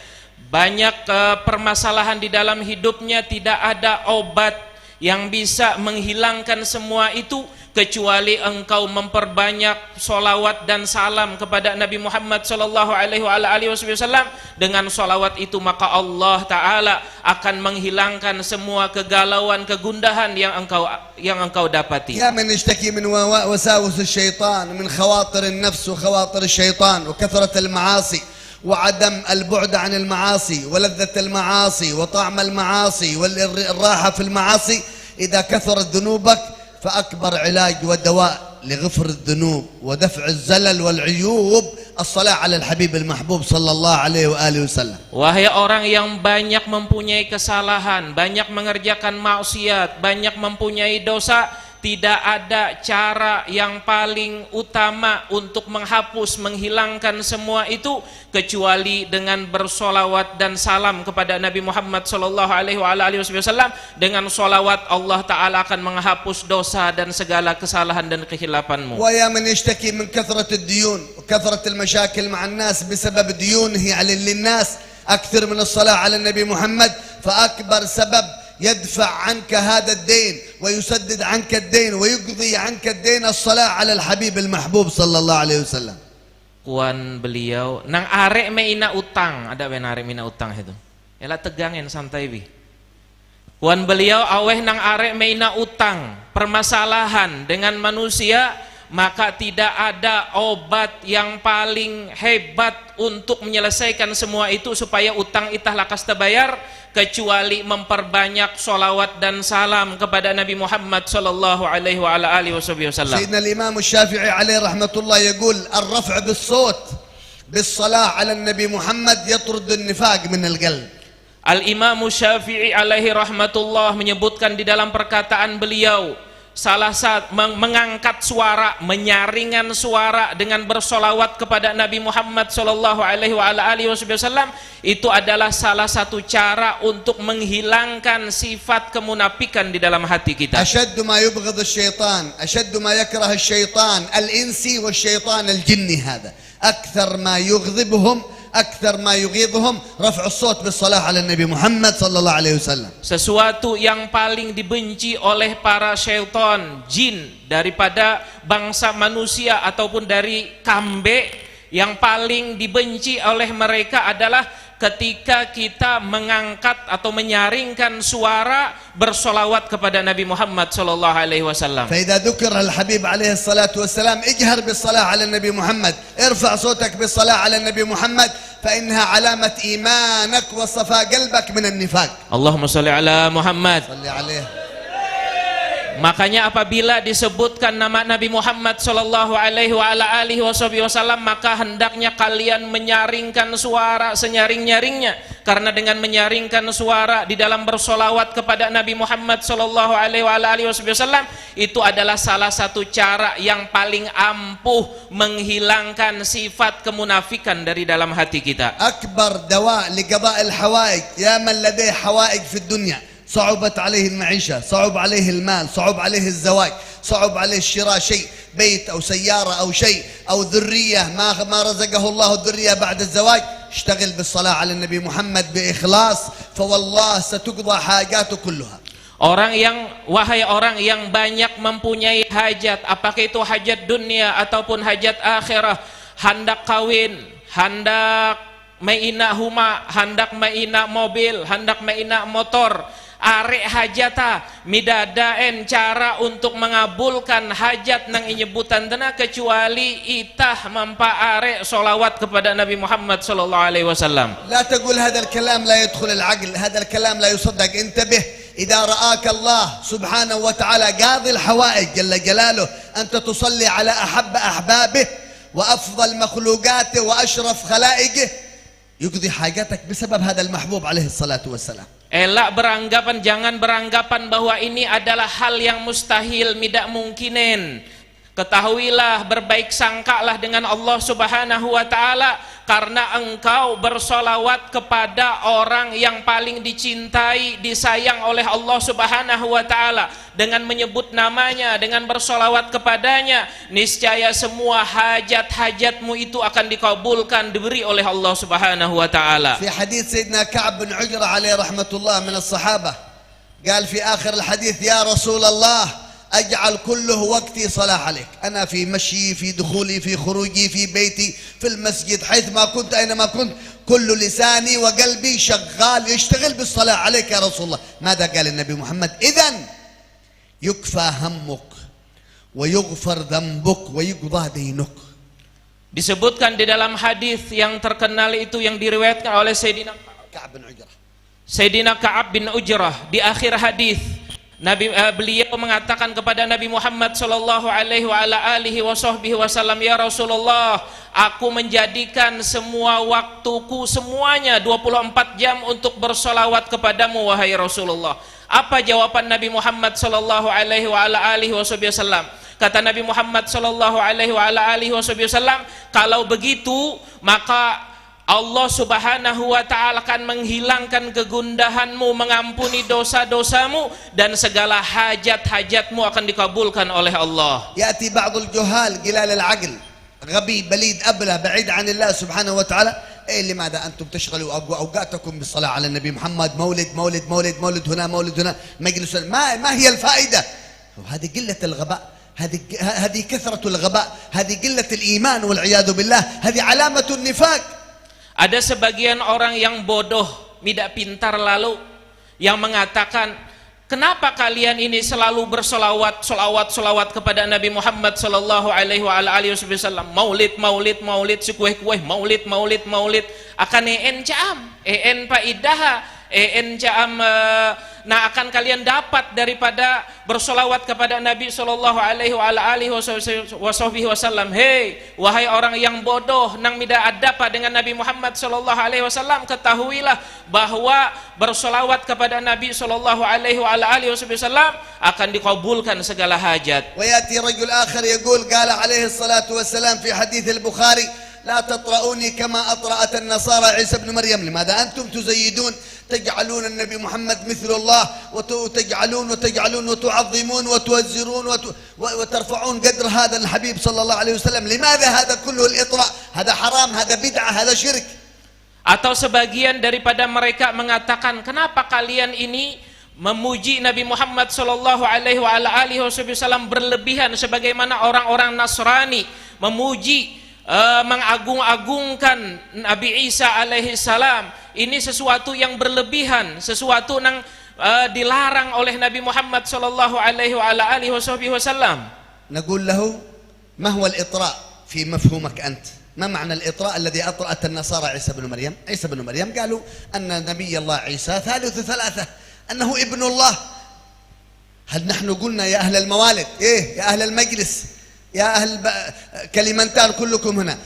banyak permasalahan di dalam hidupnya, tidak ada obat yang bisa menghilangkan semua itu kecuali engkau memperbanyak solawat dan salam kepada Nabi Muhammad sallallahu alaihi wasallam. Dengan solawat itu maka Allah Ta'ala akan menghilangkan semua kegalauan, kegundahan yang engkau dapati. يا من يشتكي من وساوس الشيطان ومن خواطر النفس وخواطر الشيطان وكثرة المعاصي وعدم البعد عن المعاصي ولذة المعاصي وطعم المعاصي والراحة في المعاصي، إذا كثرت ذنوبك فأكبر علاج ودواء لغفر الذنوب ودفع الزلل والعيوب الصلاة على الحبيب المحبوب صلى الله عليه وآله وسلم. Wahai orang yang banyak mempunyai kesalahan, banyak mengerjakan maksiat, banyak mempunyai dosa, tidak ada cara yang paling utama untuk menghapus, menghilangkan semua itu kecuali dengan bersolawat dan salam kepada Nabi Muhammad sallallahu alaihi wasallam. Dengan solawat Allah Ta'ala akan menghapus dosa dan segala kesalahan dan kehilafanmu. ويا من يشتكي من كثرة الديون وكثرة المشاكل مع الناس بسبب ديونه على للناس أكثر من الصلاة على النبي محمد. فأكبر سبب يدفع عنك هذا الدين ويسدد عنك الدين ويقضي عنك الدين الصلاة على الحبيب المحبوب صلى الله عليه وسلم. Kuan beliau nang arek meina utang, ada ben arek meina utang itu. Ela tegangin santai bi. Kuan beliau aweh nang arek meina utang, permasalahan dengan manusia, maka tidak ada obat yang paling hebat untuk menyelesaikan semua itu supaya utang itah lakas terbayar kecuali memperbanyak solawat dan salam kepada Nabi Muhammad sallallahu alaihi wa ala alihi wasallam. Sayyidina al-Imam Syafi'i alaihi rahmatullah yaqul ar-raf' bis-sawt bis-salah ala Nabi Muhammad yatrud an-nifaq min al-qalb. Al-Imam Syafi'i alaihi rahmatullah menyebutkan di dalam perkataan beliau, salah satu mengangkat suara, menyaringan suara dengan bersolawat kepada Nabi Muhammad sallallahu alaihi wa ala alihi wasallam itu adalah salah satu cara untuk menghilangkan sifat kemunafikan di dalam hati kita. Ashaddu ma yubghid asy-syaitan, ashaddu ma yakrah asy-syaitan al-insi wasyaitan al-jinni hada. Akthar ma yughdhibuhum أكثر ما يغيظهم رفع الصوت بالصلاة على النبي محمد صلى الله عليه وسلم. Sesuatu yang paling dibenci oleh para syaitan jin daripada bangsa manusia ataupun dari kambe, yang paling dibenci oleh mereka adalah ketika kita mengangkat atau menyaringkan suara bersolawat kepada Nabi Muhammad sallallahu alaihi wasallam. فإذا ذكر الحبيب عليه الصلاة والسلام اجهر بالصلاة على النبي محمد، ارفع صوتك بالصلاة على النبي محمد فإنها علامة إيمانك وصفاء قلبك من النفاق. اللهم صل على محمد. صل عليه. Makanya apabila disebutkan nama Nabi Muhammad sallallahu alaihi wa ala alihi wasallam, maka hendaknya kalian menyaringkan suara senyaring-nyaringnya, karena dengan menyaringkan suara di dalam bersolawat kepada Nabi Muhammad sallallahu alaihi wa ala alihi wasallam itu adalah salah satu cara yang paling ampuh menghilangkan sifat kemunafikan dari dalam hati kita. أكبر دواء لقضاء الحوائج يا من لديه حوائج في الدنيا، صعبت عليه المعيشة، صعب عليه المال، صعب عليه الزواج، صعب عليه شراء شيء، بيت أو سيارة أو شيء أو ذرية ما رزقه الله الذرية بعد الزواج، اشتغل بالصلاة على النبي محمد بإخلاص فوالله ستقضى حاجاته كلها. Wahai orang yang banyak mempunyai hajat, apakah itu hajat dunia ataupun hajat akhirah, hendak kawin, hendak maina huma, hendak maina mobil, hendak maina motor, arek hajata midadaen cara untuk mengabulkan hajat nang inyebutan dana kecuali itah mampa arek solawat kepada Nabi Muhammad sallallahu alaihi wasallam. لا تقول هذا الكلام لا يدخل العقل، هذا الكلام لا يصدق. انتبه، إذا رآك الله سبحانه وتعالى قاضي الحوائج جل جلاله أنت تصلي على أحب أحبابه وأفضل مخلوقاته وأشرف خلائقه يقضي حاجتك بسبب هذا المحبوب عليه الصلاة والسلام. Elak beranggapan, jangan beranggapan bahwa ini adalah hal yang mustahil, tidak mungkinin. Ketahuilah, berbaik sangkalah dengan Allah subhanahu wa ta'ala, karena engkau bersolawat kepada orang yang paling dicintai, disayang oleh Allah subhanahu wa ta'ala. Dengan menyebut namanya, dengan bersolawat kepadanya, niscaya semua hajat-hajatmu itu akan dikabulkan, diberi oleh Allah subhanahu wa ta'ala. في حديث سيدنا كعب بن عجرة عليه رحمة الله من الصحابة قال في آخر الحديث يا رسول الله أجعل كله وقتي صلاة عليك، أنا في مشي، في دخولي، في خروجي، في بيتي، في المسجد، حيث ما كنت أينما كنت كل لساني وقلبي شغال يشتغل بالصلاة عليك يا رسول الله. ماذا قال النبي محمد؟ إذن يكفى همك ويغفر ذنبك ويقضى دينك. Disebutkan di dalam hadis yang terkenal itu yang diriwayatkan oleh Sayyidina Ka'ab bin Ujrah, di akhir hadis beliau mengatakan kepada Nabi Muhammad sallallahu alaihi wa ala alihi wasallam, ya Rasulullah, aku menjadikan semua waktuku semuanya 24 jam untuk bersolawat kepadamu wahai Rasulullah. Apa jawaban Nabi Muhammad sallallahu alaihi wa ala alihi wasallam? Kata Nabi Muhammad sallallahu alaihi wa ala alihi wasallam, kalau begitu maka Allah subhanahu wa ta'ala akan menghilangkan kegundahanmu, mengampuni dosa-dosamu, dan segala hajat-hajatmu akan dikabulkan oleh Allah. يأتي بعض الجهال قلال العقل غبي بليد أبله بعيد عن الله سبحانه وتعالى إيه لماذا أنتم تشغلوا أوقاتكم بالصلاة على النبي محمد؟ مولد مولد مولد مولد هنا مولد هنا مجلس، ما هي الفائدة؟ وهذه قلة الغباء، هذه كثرة الغباء، هذه قلة الإيمان والعياذ بالله، هذه علامة النفاق. Ada sebagian orang yang bodoh, tidak pintar lalu yang mengatakan, kenapa kalian ini selalu bersolawat kepada Nabi Muhammad sallallahu alaihi wasallam, maulid, sekueh-kueh, maulid, akan caam, faidah, caam, nah akan kalian dapat daripada bersolawat kepada Nabi sallallahu alaihi wasallam. Hei, wahai orang yang bodoh, nang mida adapa dengan Nabi Muhammad sallallahu alaihi wasallam, ketahuilah bahwa bersolawat kepada Nabi sallallahu alaihi wasallam akan dikabulkan segala hajat. ويأتي رجل آخر يقول قال عليه الصلاة والسلام في حديث البخاري لا تطرؤوني كما أطرأت النصارى عيسى بن مريم. لماذا أنتم تزيدون تجعلون النبي محمد مثل الله وتجعلون وتعظمون وتوزرون وترفعون قدر هذا الحبيب صلى الله عليه وسلم؟ لماذا هذا كله الإطراء؟ هذا حرام، هذا بدعة، هذا شرك. Atau sebagian daripada mereka mengatakan, kenapa kalian ini memuji Nabi Muhammad sallallahu alaihi wasallam berlebihan sebagaimana orang-orang Nasrani memuji mengagung-agungkan Nabi Isa alaihi salam. Ini sesuatu yang berlebihan, sesuatu yang dilarang oleh Nabi Muhammad sallallahu alaihi wasallam. نقول له ما هو الإطراء في مفهومك أنت؟ ما معنى الإطراء الذي أطرأت النصارى عيسى بن مريم؟ عيسى بن مريم قالوا أن نبي الله عيسى ثالث ثلاثة، أنه ابن الله. هل نحن قلنا يا أهل الموالد، إيه يا أهل المجلس، يا أهل كلمنتان كلكم هنا،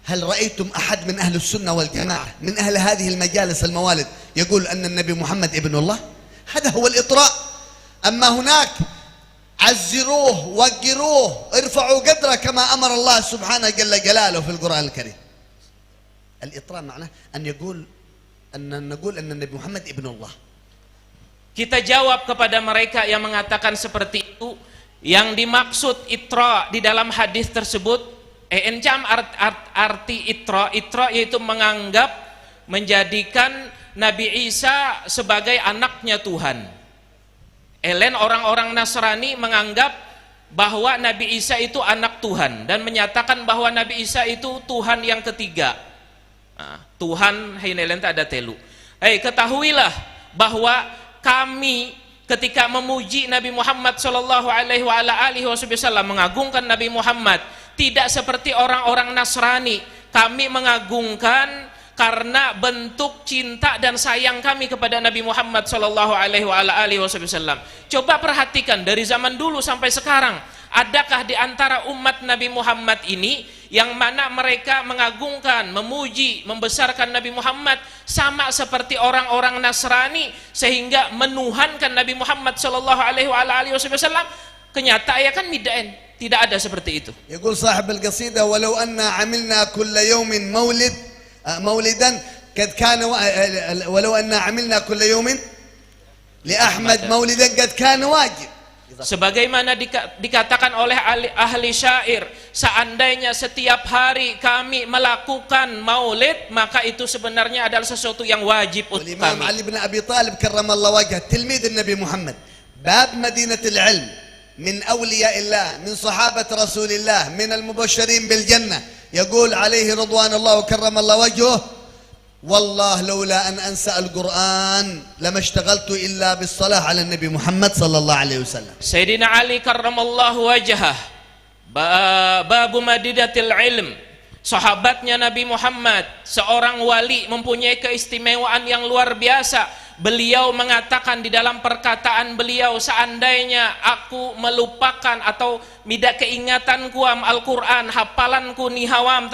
هل رأيتم أحد من أهل السنة والجماعة من أهل هذه المجالس الموالد يقول أن النبي محمد ابن الله؟ هذا هو الإطراء. أما هناك عزروه وقروه ارفعوا قدره كما أمر الله سبحانه جل جلاله في القرآن الكريم. الإطراء معناه أن نقول أن النبي محمد ابن الله. Kita jawab kepada mereka yang mengatakan seperti itu, yang dimaksud itra di dalam hadis tersebut, arti itra yaitu menganggap, menjadikan Nabi Isa sebagai anaknya Tuhan. Orang-orang Nasrani menganggap bahwa Nabi Isa itu anak Tuhan dan menyatakan bahwa Nabi Isa itu Tuhan yang ketiga. Tuhan Hainelen ada telu. Ketahuilah bahwa kami ketika memuji Nabi Muhammad sallallahu alaihi wasallam, mengagungkan Nabi Muhammad, tidak seperti orang-orang Nasrani. Kami mengagungkan karena bentuk cinta dan sayang kami kepada Nabi Muhammad sallallahu alaihi wasallam. Coba perhatikan dari zaman dulu sampai sekarang, adakah di antara umat Nabi Muhammad ini yang mana mereka mengagungkan, memuji, membesarkan Nabi Muhammad sama seperti orang-orang Nasrani sehingga menuhankan Nabi Muhammad sallallahu alaihi wasallam? Kenyataan tidak ada seperti itu. يقول صاحب القصيدة ولو أن عملنا كل يوم مولدا قد كان ولو أن عملنا كل يوم لأحمد مولدا قد كان واجب. Sebagaimana dikatakan oleh ahli syair, seandainya setiap hari kami melakukan maulid, maka itu sebenarnya adalah sesuatu yang wajib untuk kami. Ali bin Abi Talib karramallahu wajhah, tilmid Nabi Muhammad, bab Madinatul Ilm, min awliya'illah, min sahabat Rasulillah, min al-mubashirin bil jannah, يقول عليه رضوان الله وكرم الله وجهه: والله لولا أن أنسى القرآن لما اشتغلت إلا بالصلاة على النبي محمد صلى الله عليه وسلم. Sayyidina Ali karramallahu wajhah, babu Madinatul Ilm, sahabatnya Nabi Muhammad, seorang wali mempunyai keistimewaan yang luar biasa. Beliau mengatakan di dalam perkataan beliau, seandainya aku melupakan atau tidak keingatanku Al-Quran, hafalanku nihawam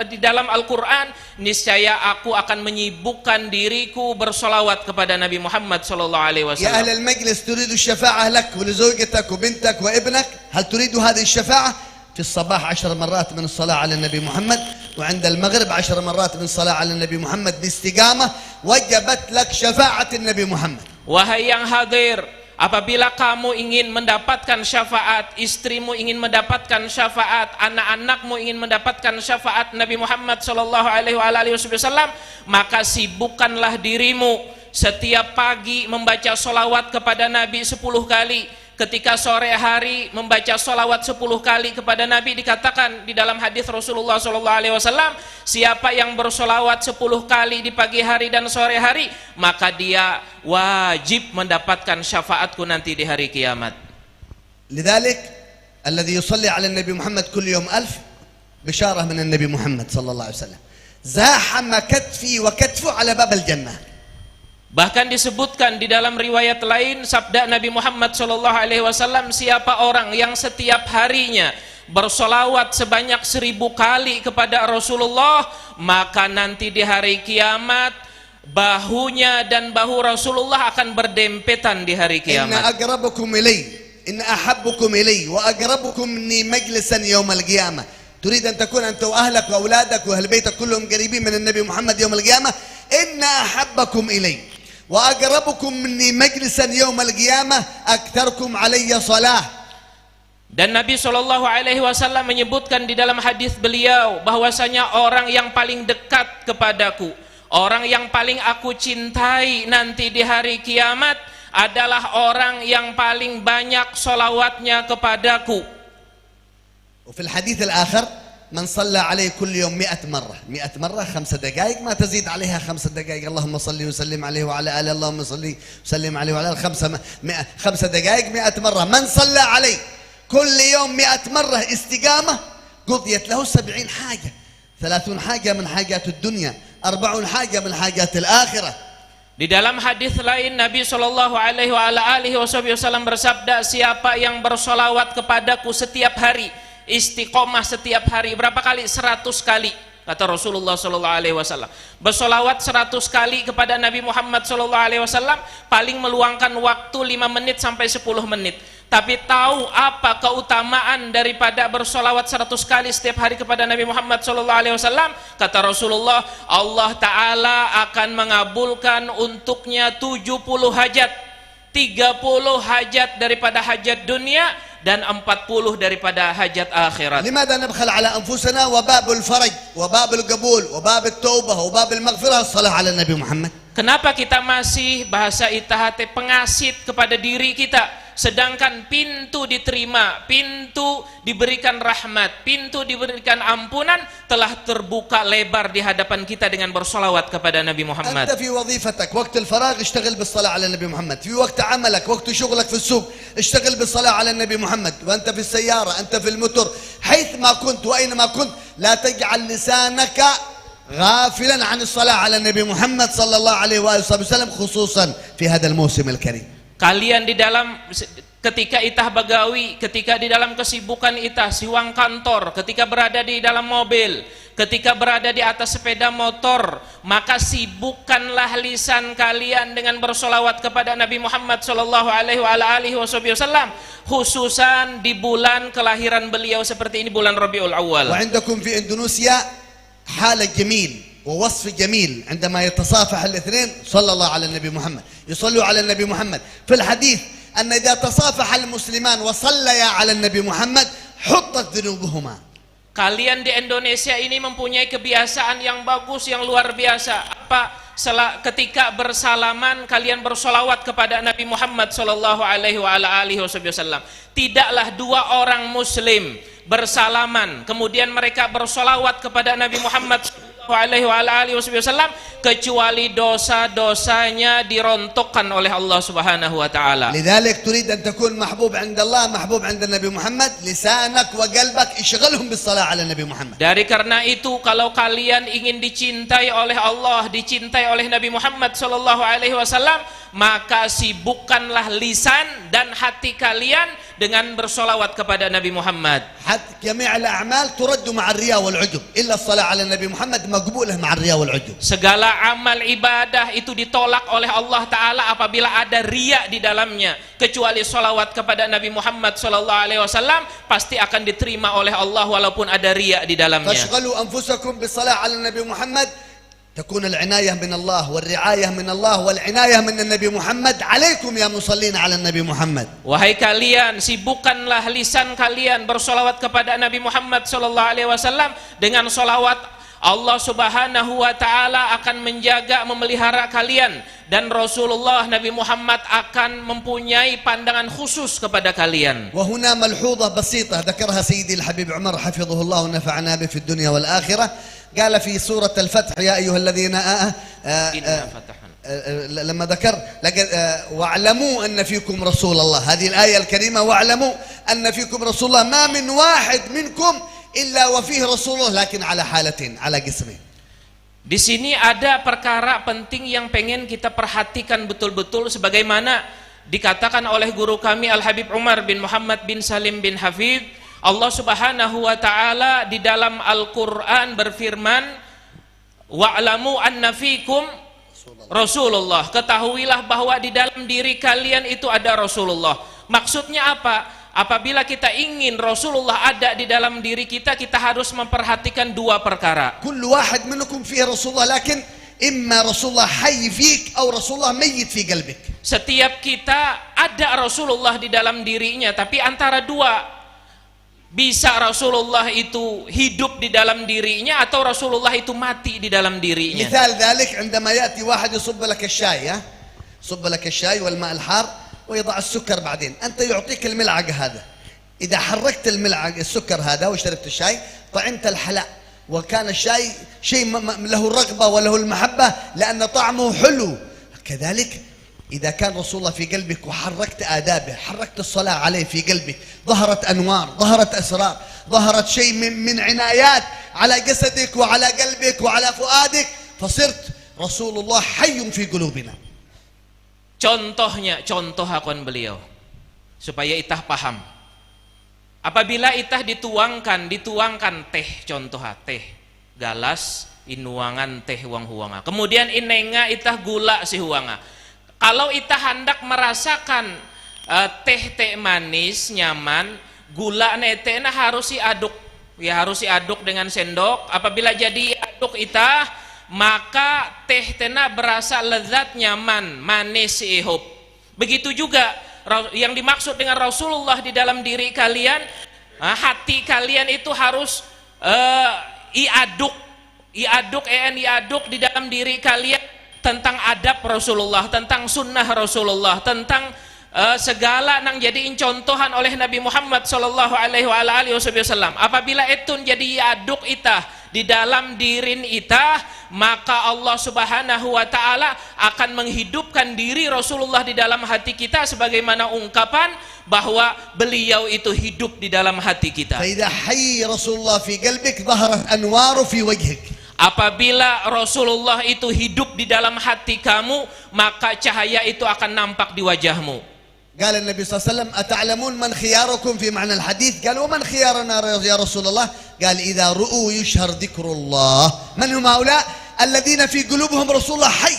di dalam Al-Quran, niscaya aku akan menyibukkan diriku bersolawat kepada Nabi Muhammad sallallahu alaihi wasallam. يا أهل المجلس تريد الشفاعة لك ولزوجتك وبنتك وابنك؟ هل تريد هذه الشفاعة؟ في الصباح 10 مرات من الصلاة على النبي محمد، وعند المغرب 10 مرات من الصلاة على النبي محمد باستقامة، وجبت لك شفاعة النبي محمد. Wahai yang hadir, Apabila kamu ingin mendapatkan syafaat, istrimu ingin mendapatkan syafaat, anak-anakmu ingin mendapatkan syafaat Nabi Muhammad sallallahu alaihi wasallam, maka sibukkanlah dirimu setiap pagi membaca solawat kepada Nabi 10 kali. Ketika sore hari membaca solawat 10 kali kepada Nabi. Dikatakan di dalam hadis Rasulullah SAW, siapa yang bersolawat 10 kali di pagi hari dan sore hari, maka dia wajib mendapatkan syafaatku nanti di hari kiamat. لذلك الذي يصلي على النبي محمد كل يوم 1000 بشارة من النبي محمد صلى الله عليه وسلم زاحم كتفي وكتفه على باب الجنة. Bahkan disebutkan di dalam riwayat lain, sabda Nabi Muhammad SAW, siapa orang yang setiap harinya bersolawat sebanyak 1000 kali kepada Rasulullah, maka nanti di hari kiamat bahunya dan bahu Rasulullah akan berdempetan di hari kiamat. Inna aqrabukum ilay, inna ahabbukum ilay, wa aqrabukum minni majlisan yawm al-qiyamah. تريد أن تكون أنت وأهلك وأولادك وأهل بيتك كلهم قريبين من النبي محمد يوم القيامة. إن أحبكم إلي وأقربكم مني مجلسا يوم القيامة أكثركم علي صلاة. Dan Nabi SAW menyebutkan di dalam hadis beliau bahwasanya orang yang paling dekat kepadaku, orang yang paling aku cintai nanti di hari kiamat adalah orang yang paling banyak solawatnya kepadaku. وفي الحديث الآخر من صلى عليه كل يوم 100 مرة 100 مرة 5 دقائق ما تزيد عليها 5 دقائق اللهم صل وسلم عليه وعلى آله اللهم صل وسلم عليه وعلى آله 5 دقائق 100 مرة من صلى عليه كل يوم 100 مرة استقامة قضيت له 70 حاجة 30 حاجة من حاجات الدنيا 40 حاجة من حاجات الآخرة. Di dalam hadis lain Nabi Shallallahu Alaihi Wasallam bersabda, siapa yang bersolawat kepadaku setiap hari, istiqomah setiap hari, berapa kali? 100 kali, kata Rasulullah Shallallahu Alaihi Wasallam. Bersolawat 100 kali kepada Nabi Muhammad Shallallahu Alaihi Wasallam paling meluangkan waktu 5 menit sampai 10 menit. Tapi tahu apa keutamaan daripada bersolawat 100 kali setiap hari kepada Nabi Muhammad Shallallahu Alaihi Wasallam? Kata Rasulullah, Allah Ta'ala akan mengabulkan untuknya 70 hajat, 30 hajat daripada hajat dunia dan 40 daripada hajat akhirat. لماذا نبخل على أنفسنا وباب الفرج وباب القبول وباب التوبة وباب المغفرة الصلاة على النبي محمد. Kenapa kita masih bahasa itahate pengasit kepada diri kita, sedangkan pintu diterima, pintu diberikan rahmat, pintu diberikan ampunan telah terbuka lebar di hadapan kita dengan bersolawat kepada Nabi Muhammad. أنت في وظيفتك وقت الفراغ اشتغل بالصلاة على النبي محمد، في وقت عملك وقت شغلك في السوق اشتغل بالصلاة على النبي محمد، وأنت في السيارة أنت في الموتور حيثما كنت وأينما كنت لا تجعل لسانك غافلا عن الصلاة على النبي محمد صلى الله عليه وآله وسلم خصوصا في هذا الموسم الكريم. Kalian di dalam ketika itah bagawi, ketika di dalam kesibukan itah siwang kantor, ketika berada di dalam mobil, ketika berada di atas sepeda motor, maka sibukkanlah lisan kalian dengan bersolawat kepada Nabi Muhammad sallallahu alaihi wasallam, khususan di bulan kelahiran beliau seperti ini, bulan Rabiul Awal. وعندكم في إندونيسيا حالة جميل ووصف جميل عندما يتصافح الاثنين صلى الله على النبي محمد، يصلوا على النبي محمد. في الحديث أن إذا تصافح المسلمان وصليا على النبي محمد حطت ذنوبهما. Kalian di Indonesia ini mempunyai kebiasaan yang bagus, yang luar biasa. Ketika bersalaman kalian bersolawat kepada Nabi Muhammad sallallahu alaihi wasallam. Tidaklah dua orang muslim bersalaman kemudian mereka bersolawat kepada Nabi Muhammad sallallahu alaihi wasallam kecuali dosa-dosanya dirontokkan oleh Allah Subhanahu wa taala. لذلك تريد أن تكون محبوب عند الله محبوب عند النبي محمد لسانك وقلبك اشغلهم بالصلاة على النبي محمد. Dari karena itu kalau kalian ingin dicintai oleh Allah, dicintai oleh Nabi Muhammad sallallahu alaihi wasallam, maka sibukkanlah lisan dan hati kalian dengan bersolawat kepada Nabi Muhammad. حتى جميع الأعمال ترد مع الرياء والعجب إلا الصلاة على النبي محمد مقبولة مع الرياء والعجب. Segala amal ibadah itu ditolak oleh Allah Ta'ala apabila ada riya di dalamnya, kecuali solawat kepada Nabi Muhammad SAW pasti akan diterima oleh Allah walaupun ada riya di dalamnya. فاشغلوا أنفسكم بالصلاة على النبي محمد تكون العناية من الله والرعاية من الله والعناية من النبي محمد عليكم يا مصلين على النبي محمد. Wahai kalian, sibukkanlah lisan kalian bersolawat kepada Nabi Muhammad sallallahu alaihi wasallam. Dengan solawat Allah subhanahu wa ta'ala akan menjaga, memelihara kalian, dan Rasulullah Nabi Muhammad akan mempunyai pandangan khusus kepada kalian. وهنا ملحوظة بسيطة ذكرها سيدي الحبيب عمر حفظه الله ونفعنا به في الدنيا والآخرة. قال في سورة الفتح يا أيها الذين لما ذكر واعلموا أن فيكم رسول الله، هذه الآية الكريمة واعلموا أن فيكم رسول الله ما من واحد منكم إلا وفيه رسول الله لكن على حالتين على قسمين. Di sini ada perkara penting yang pengen kita perhatikan betul-betul, sebagaimana dikatakan oleh guru kami Al Habib Umar bin Muhammad bin Salim bin Hafidh. Allah subhanahu wa ta'ala di dalam Al-Quran berfirman, wa'lamu anna fikum Rasulullah, ketahuilah bahwa di dalam diri kalian itu ada Rasulullah. Maksudnya apa? Apabila kita ingin Rasulullah ada di dalam diri kita, kita harus memperhatikan dua perkara. كل واحد منكم فيه رسول الله لكن إما رسول الله حي فيك أو رسول الله ميت في قلبك. Setiap kita ada Rasulullah di dalam dirinya, tapi antara dua, bisa Rasulullah itu hidup di dalam dirinya atau Rasulullah itu mati di dalam dirinya. مثال ذلك عندما يأتي واحد يصب لك الشاي، يصب لك الشاي والماء الحار ويضع السكر بعدين، أنت يعطيك الملعقة هذا، إذا حركت الملعقة السكر هذا وشربت الشاي طعمت الحلاء، وكان الشاي شيء له الرغبة وله المحبة لأن طعمه حلو. كذلك إذا كان رسول الله في قلبك وحركت آدابه، حركت الصلاة عليه في قلبك، ظهرت أنوار، ظهرت أسرار، ظهرت شيء من عنايات على جسدك وعلى قلبك وعلى فؤادك، فصرت رسول الله حي في قلوبنا. Contohnya, contoh akan beliau supaya itah paham. Apabila itah dituangkan teh, contoh teh galas inuangan teh huang-huanga, kemudian inenga itah gula si huanga. Kalau itah hendak merasakan teh manis nyaman, gula netena harus diaduk, ya harus diaduk dengan sendok. Apabila jadi aduk itah, maka teh tena berasa lezat, nyaman, manis ihup. Begitu juga yang dimaksud dengan Rasulullah di dalam diri kalian, hati kalian itu harus diaduk di dalam diri kalian tentang adab Rasulullah, tentang sunnah Rasulullah, tentang segala nang jadiin contohan oleh Nabi Muhammad sallallahu alaihi wasallam. Apabila itu jadi aduk itah di dalam dirin itah, maka Allah subhanahu wa ta'ala akan menghidupkan diri Rasulullah di dalam hati kita, sebagaimana ungkapan bahwa beliau itu hidup di dalam hati kita. فإذا حي رسول الله في قلبك ظهرت أنوار في وجهك. Apabila Rasulullah itu hidup di dalam hati kamu, maka cahaya itu akan nampak di wajahmu. قال النبي صلى الله عليه وسلم أتعلمون من خياركم في معنى الحديث؟ قال ومن خيارنا يا رسول الله؟ قال إذا رؤوا يشهر ذكر الله. من هم هؤلاء الذين في قلوبهم رسول الله حي.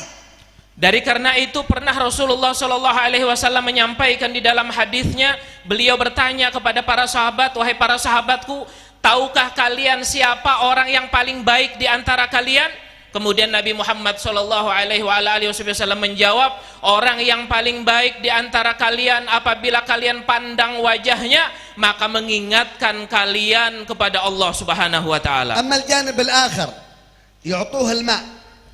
Dari karena itu pernah Rasulullah Shallallahu Alaihi Wasallam menyampaikan di dalam hadisnya, beliau bertanya kepada para sahabat, wahai para sahabatku, tahukah kalian siapa orang yang paling baik di antara kalian? Kemudian Nabi Muhammad Shallallahu Alaihi Wasallam menjawab, orang yang paling baik di antara kalian apabila kalian pandang wajahnya, maka mengingatkan kalian kepada Allah Subhanahu Wa Taala. أما الجانب الآخر يعطوه الماء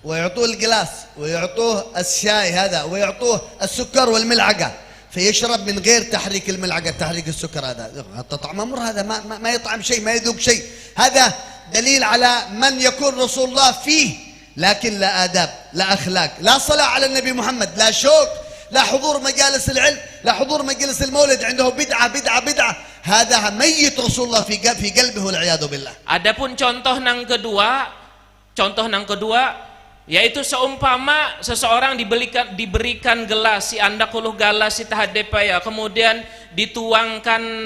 ويعطوه الجلاس ويعطوه الشاي هذا ويعطوه السكر والملعقة فيشرب من غير تحريك الملعقة، تحريك السكر هذا طعم مر، هذا ما يطعم شيء، ما يذوق شيء. هذا دليل على من يكون رسول الله فيه لكن لا آداب، لا أخلاق، لا صلاة على النبي محمد، لا شوق، لا حضور مجالس العلم، لا حضور مجلس المولد، عنده بدعة. هذا ميت رسول الله في قلبه والعياذ بالله. Adapun contoh nang kedua yaitu seumpama seseorang diberikan gelas, si anda kuluh gelas si tahadepaya, kemudian dituangkan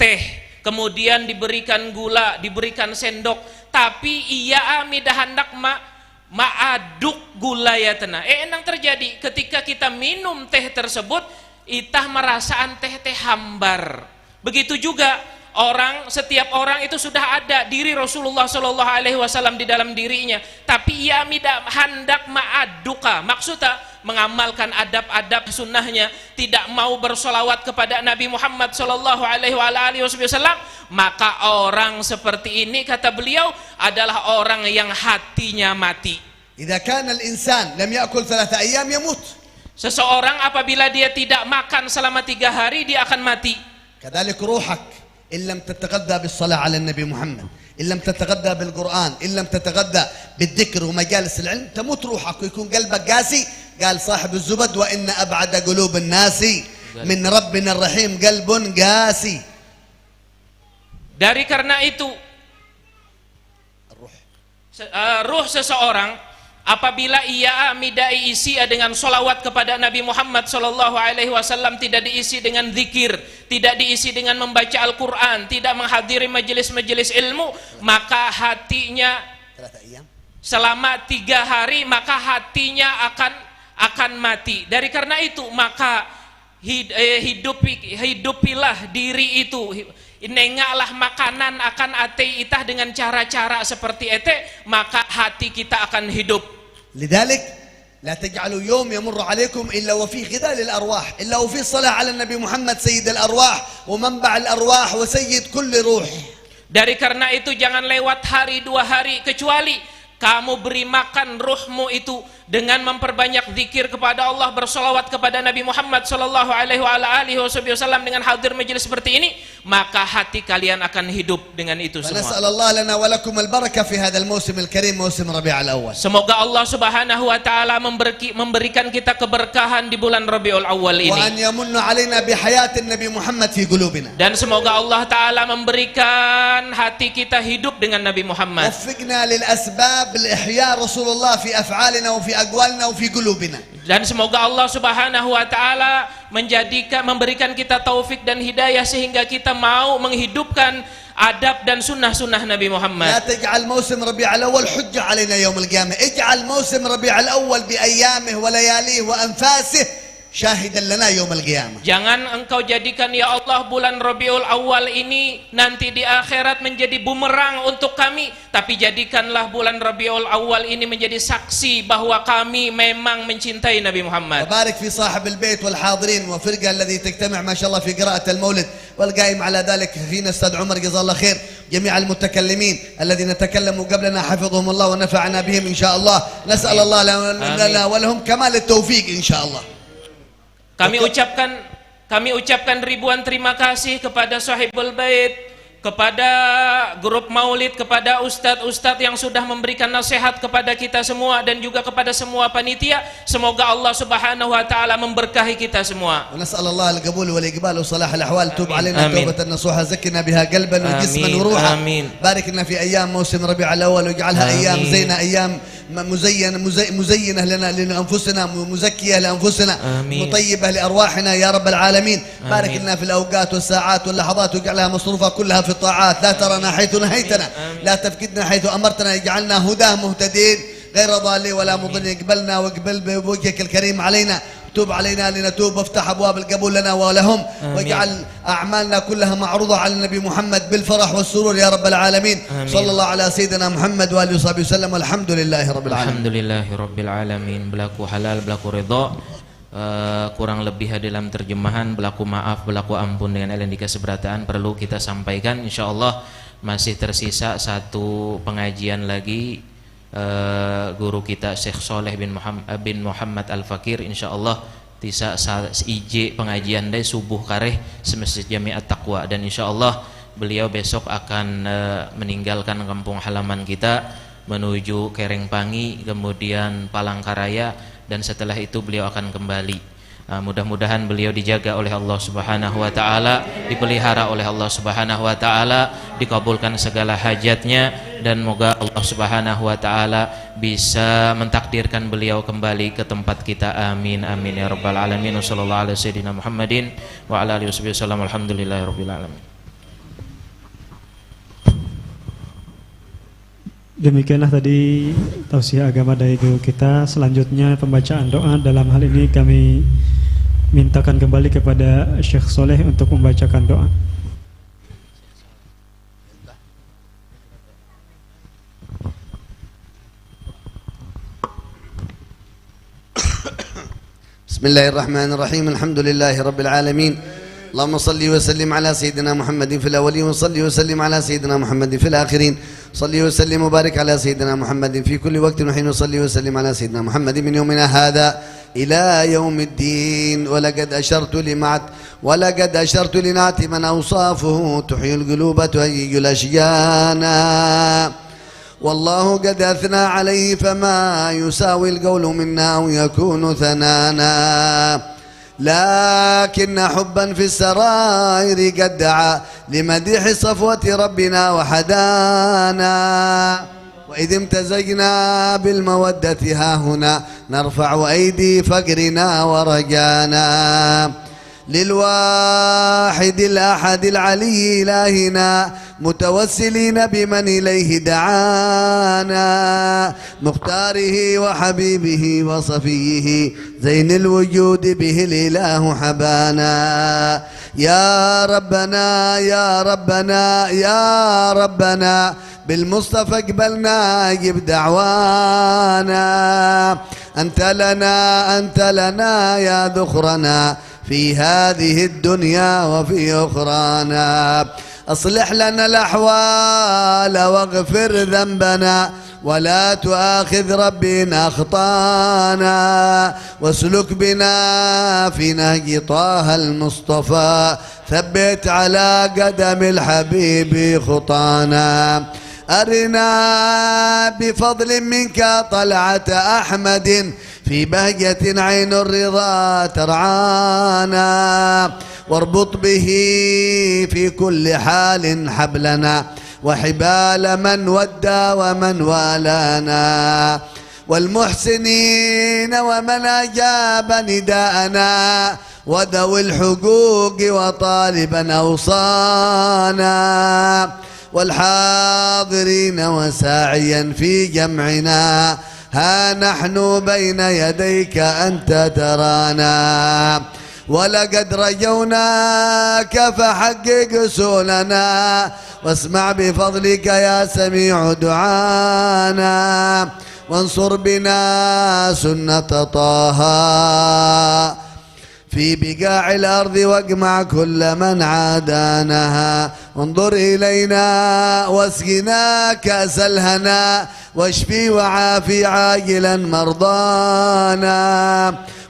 teh, kemudian diberikan gula, diberikan sendok, tapi ia amidah hendak maaduk gula ya tena. Enang terjadi ketika kita minum teh tersebut, itah merasaan teh hambar. Begitu juga setiap orang itu sudah ada diri Rasulullah Shallallahu Alaihi Wasallam di dalam dirinya, tapi ia tidak hendak ma'aduka, maksudnya mengamalkan adab-adab sunnahnya, tidak mau bersolawat kepada Nabi Muhammad Shallallahu Alaihi Wasallam, maka orang seperti ini, kata beliau, adalah orang yang hatinya mati. إذا كان الإنسان لم يأكل 3 أيام يموت. Seseorang apabila dia tidak makan selama 3 hari, dia akan mati. كذلك روحك إن لم تتغذى بالصلاة على النبي محمد، إن لم تتغذى بالقرآن، إن لم تتغذى بالذكر ومجالس العلم، تموت روحك ويكون قلبك قاسي. قال صاحب الزبد: وإن أبعد قلوب الناس من ربنا الرحيم قلب قاسي. Dari karena itu, ruh seseorang apabila ia midai isi dengan solawat kepada Nabi Muhammad Sallallahu Alaihi Wasallam, tidak diisi dengan zikir, tidak diisi dengan membaca Al-Quran, tidak menghadiri majelis-majelis ilmu, maka hatinya selama 3 hari, maka hatinya akan mati. Dari karena itu, maka hidupilah diri itu, nengaklah makanan akan ate itah dengan cara-cara seperti ete, maka hati kita akan hidup. لذلك لا تجعلوا يوم يمر عليكم إلا وفيه غذاء للأرواح، إلا وفيه صلاة على النبي محمد سيد الأرواح ومنبع الأرواح وسيد كل روح. Dari karena itu jangan lewat hari 2 hari kecuali kamu beri makan ruhmu itu dengan memperbanyak zikir kepada Allah, bersolawat kepada Nabi Muhammad Sallallahu Alaihi Wasallam dengan hadir majelis seperti ini, maka hati kalian akan hidup dengan itu semua. Semoga Allah Subhanahu Wa Taala memberikan kita keberkahan di bulan Rabiul Awal ini. Dan semoga Allah Taala memberikan hati kita hidup dengan Nabi Muhammad. بالإحياء رسول الله في أفعالنا وفي أقوالنا وفي قلوبنا. Dan semoga Allah Subhanahu Wa Taala memberikan kita taufik dan hidayah sehingga kita mau menghidupkan adab dan sunnah-sunnah Nabi Muhammad. لا تجعل موسم ربيع الأول حجة علينا يوم القيامة، اجعل موسم ربيع الأول بأيامه ولياليه وأنفاسه syahidan lana yaumil qiyamah. Jangan engkau jadikan ya Allah bulan Rabiul Awal ini nanti di akhirat menjadi bumerang untuk kami, tapi jadikanlah bulan Rabiul Awal ini menjadi saksi bahwa kami memang mencintai Nabi Muhammad. Barik fi sahib al-bait wal hadirin wa firqa alladhi tajtami' ma sha Allah fi qira'at al-maulid wal qa'im ala dhalik fina Ustad Umar jazallahu khair جميع المتكلمين الذين تكلموا قبلنا حفظهم الله ونفعنا بهم إن شاء الله. نسأل الله لنا ولهم كمال التوفيق إن شاء الله. Kami ucapkan ribuan terima kasih kepada Sahibul Bait, kepada grup Maulid, kepada ustadz-ustadz yang sudah memberikan nasihat kepada kita semua dan juga kepada semua panitia. Semoga Allah Subhanahu Wa Taala memberkahi kita semua. ونسأل الله القبول والإقبال وصلاح الأحوال. توب علينا توبة نصوحة، زكنا بها قلبا وجسما وروحا. بارك لنا في أيام موسم ربيع الأول واجعلها أيام زينة، أيام مزينة لنا لأنفسنا، مزكية لأنفسنا، مطيبة لأرواحنا يا رب العالمين. بارك لنا في الأوقات والساعات واللحظات واجعلها مصروفة كلها في الطاعات. لا ترنا حيث نهيتنا، لا تفقدنا حيث أمرتنا، اجعلنا هداه مهتدين غير ضالين ولا مضلين. اقبلنا واقبل بوجهك الكريم علينا، توب علينا لنتوب، وافتح أبواب القبول لنا ولهم، واجعل أعمالنا كلها معروضة على النبي محمد بالفرح والسرور يا رب العالمين. صلى الله على سيدنا محمد وآله وصحبه وسلم والحمد لله رب العالمين. الحمد لله رب العالمين. Berlaku halal, berlaku ridha. Kurang lebih dalam terjemahan berlaku maaf, berlaku ampun dengan elan dikaseberataan perlu kita sampaikan. Insyaallah masih tersisa 1 pengajian lagi. Guru kita Syekh Soleh bin Muhammad Al-Fakir insyaallah tisa ij pengajian dari subuh kareh semesjid Jami'at Taqwa, dan insyaallah beliau besok akan meninggalkan kampung halaman kita menuju Kerengpangi, kemudian Palangkaraya, dan setelah itu beliau akan kembali. Mudah-mudahan beliau dijaga oleh Allah Subhanahu Wa Taala, dipelihara oleh Allah Subhanahu Wa Taala, dikabulkan segala hajatnya, dan moga Allah Subhanahu Wa Taala bisa mentakdirkan beliau kembali ke tempat kita. Amin amin ya rabbal alamin. Wassallallahu ala sayyidina Muhammadin wa ala alihi wasallam. Alhamdulillahirabbil alamin. Demikianlah tadi tausiah agama dari guru kita. Selanjutnya pembacaan doa. Dalam hal ini kami mintakan kembali kepada Syekh Soleh untuk membacakan doa. بسم الله الرحمن الرحيم. الحمد لله رب العالمين. اللهم صل وسلم على سيدنا محمد في الأولين، وصل وسلم على سيدنا محمد في الآخرين. صل وسلم وبارك على سيدنا محمد في كل وقت وحين. وصل وسلم على سيدنا محمد من يومنا هذا إلى يوم الدين. ولقد أشرت لنعت من أوصافه تحيي القلوب تهيج الأشجانا. والله قد أثنى عليه فما يساوي القول منا أو يكون ثنانا. لكن حبا في السرائر قد دعا لمديح صفوة ربنا وحدانا. وإذ امتزجنا بالمودة هاهنا نرفع أيدي فقرنا ورجانا. للواحد الأحد العلي إلهنا متوسلين بمن إليه دعانا. مختاره وحبيبه وصفيه زين الوجود به الإله حبانا. يا ربنا يا ربنا يا ربنا بالمصطفى اقبلنا اجب دعوانا. أنت لنا يا ذخرنا في هذه الدنيا وفي أخرانا. أصلح لنا الأحوال واغفر ذنبنا ولا تؤاخذ ربي إن أخطانا. واسلك بنا في نهج طه المصطفى ثبت على قدم الحبيب خطانا. أرنا بفضل منك طلعة أحمد في بهجة عين الرضا ترعانا. واربط به في كل حال حبلنا وحبال من ودى ومن والانا. والمحسنين ومن أجاب نداءنا وذوي الحقوق وطالبا أوصانا. والحاضرين وساعيا في جمعنا ها نحن بين يديك أنت ترانا. ولقد رجوناك فحقق سؤلنا واسمع بفضلك يا سميع دعانا. وانصر بنا سنة طه في بقاع الأرض واجمع كل من عادانها. انظر إلينا واسقنا كأس الهنا واشفي وعافي عاجلا مرضانا.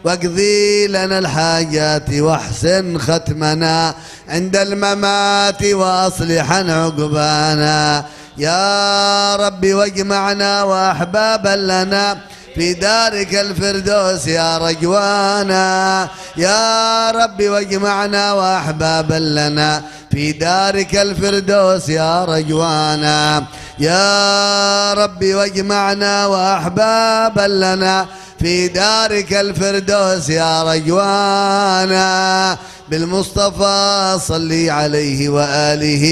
واقضي لنا الحاجات واحسن ختمنا عند الممات وأصلحا عقبانا. يا رب واجمعنا وأحبابا لنا في دارك الفردوس يا رجوانا. يا رب واجمعنا وأحبابا لنا في دارك الفردوس يا رجوانا. يا رب واجمعنا وأحبابا لنا في دارك الفردوس يا رجوانا. بالمصطفى صلي عليه وآله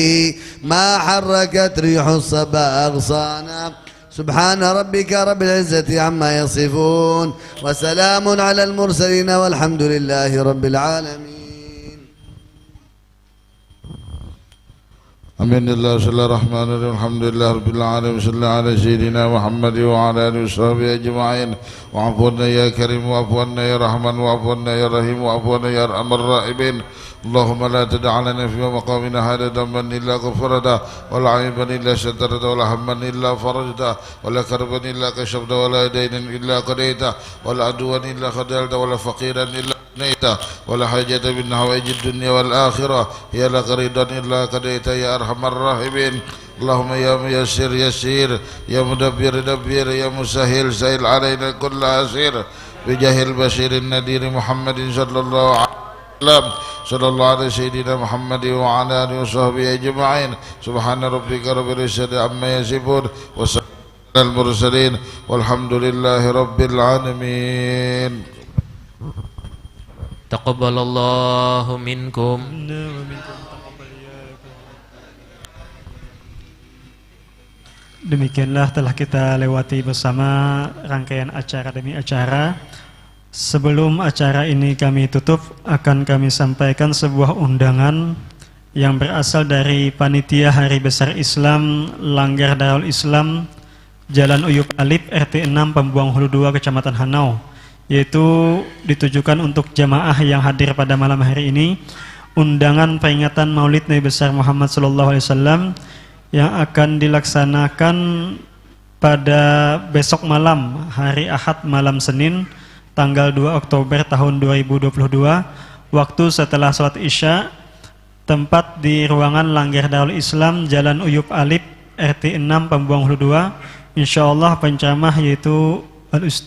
ما حركت ريح الصبا أغصانا. سبحان ربك رب العزة عما يصفون وسلام على المرسلين والحمد لله رب العالمين. Amin. Bismillahirrahmanirrahim. Alhamdulillah rabbil alamin. Salli ala sayyidina Muhammad wa ala alihi washabihi ajma'in. Wa'fu anna ya karim wa'fu anna ya rahman wa'fu anna ya rahim wa'fu anna ya arhamar rahimin. اللهم لا تدع لنا في مقامنا هذا ذنبا إلا غفرته ولا عيبا إلا سترته ولا هما إلا فرجته ولا كربا إلا كشفته ولا دينا إلا قضيته ولا عدوا إلا خذلته ولا فقيرا إلا أغنيته ولا حاجة من حوائج الدنيا والآخرة هي لك رضا إلا قضيته يا أرحم الراحمين. اللهم يا ميسر يسير يا مدبر دبر يا مسهل سهل علينا كل عسير بجاه البشير النذير محمد صلى الله عليه وسلم. صلى الله على سيدنا محمد وعلى آله وصحبه أجمعين. سبحان ربك رب العزة عما يصفون وسلام على المرسلين والحمد لله رب العالمين. Taqabbalallahu minkum. Demikianlah telah kita lewati bersama rangkaian acara demi acara. Sebelum acara ini kami tutup, akan kami sampaikan sebuah undangan yang berasal dari Panitia Hari Besar Islam Langgar Darul Islam Jalan Uyup Alip RT 6 Pembuang Hulu 2 Kecamatan Hanau, yaitu ditujukan untuk jamaah yang hadir pada malam hari ini. Undangan peringatan Maulid Nabi besar Muhammad SAW yang akan dilaksanakan pada besok malam, hari Ahad malam Senin, tanggal 2 Oktober tahun 2022, waktu setelah sholat Isya, tempat di ruangan Langgar Darul Islam, Jalan Uyup Alip, RT 6 Pambuang Hulu 2. Insyaallah penceramah yaitu Al-Ustaz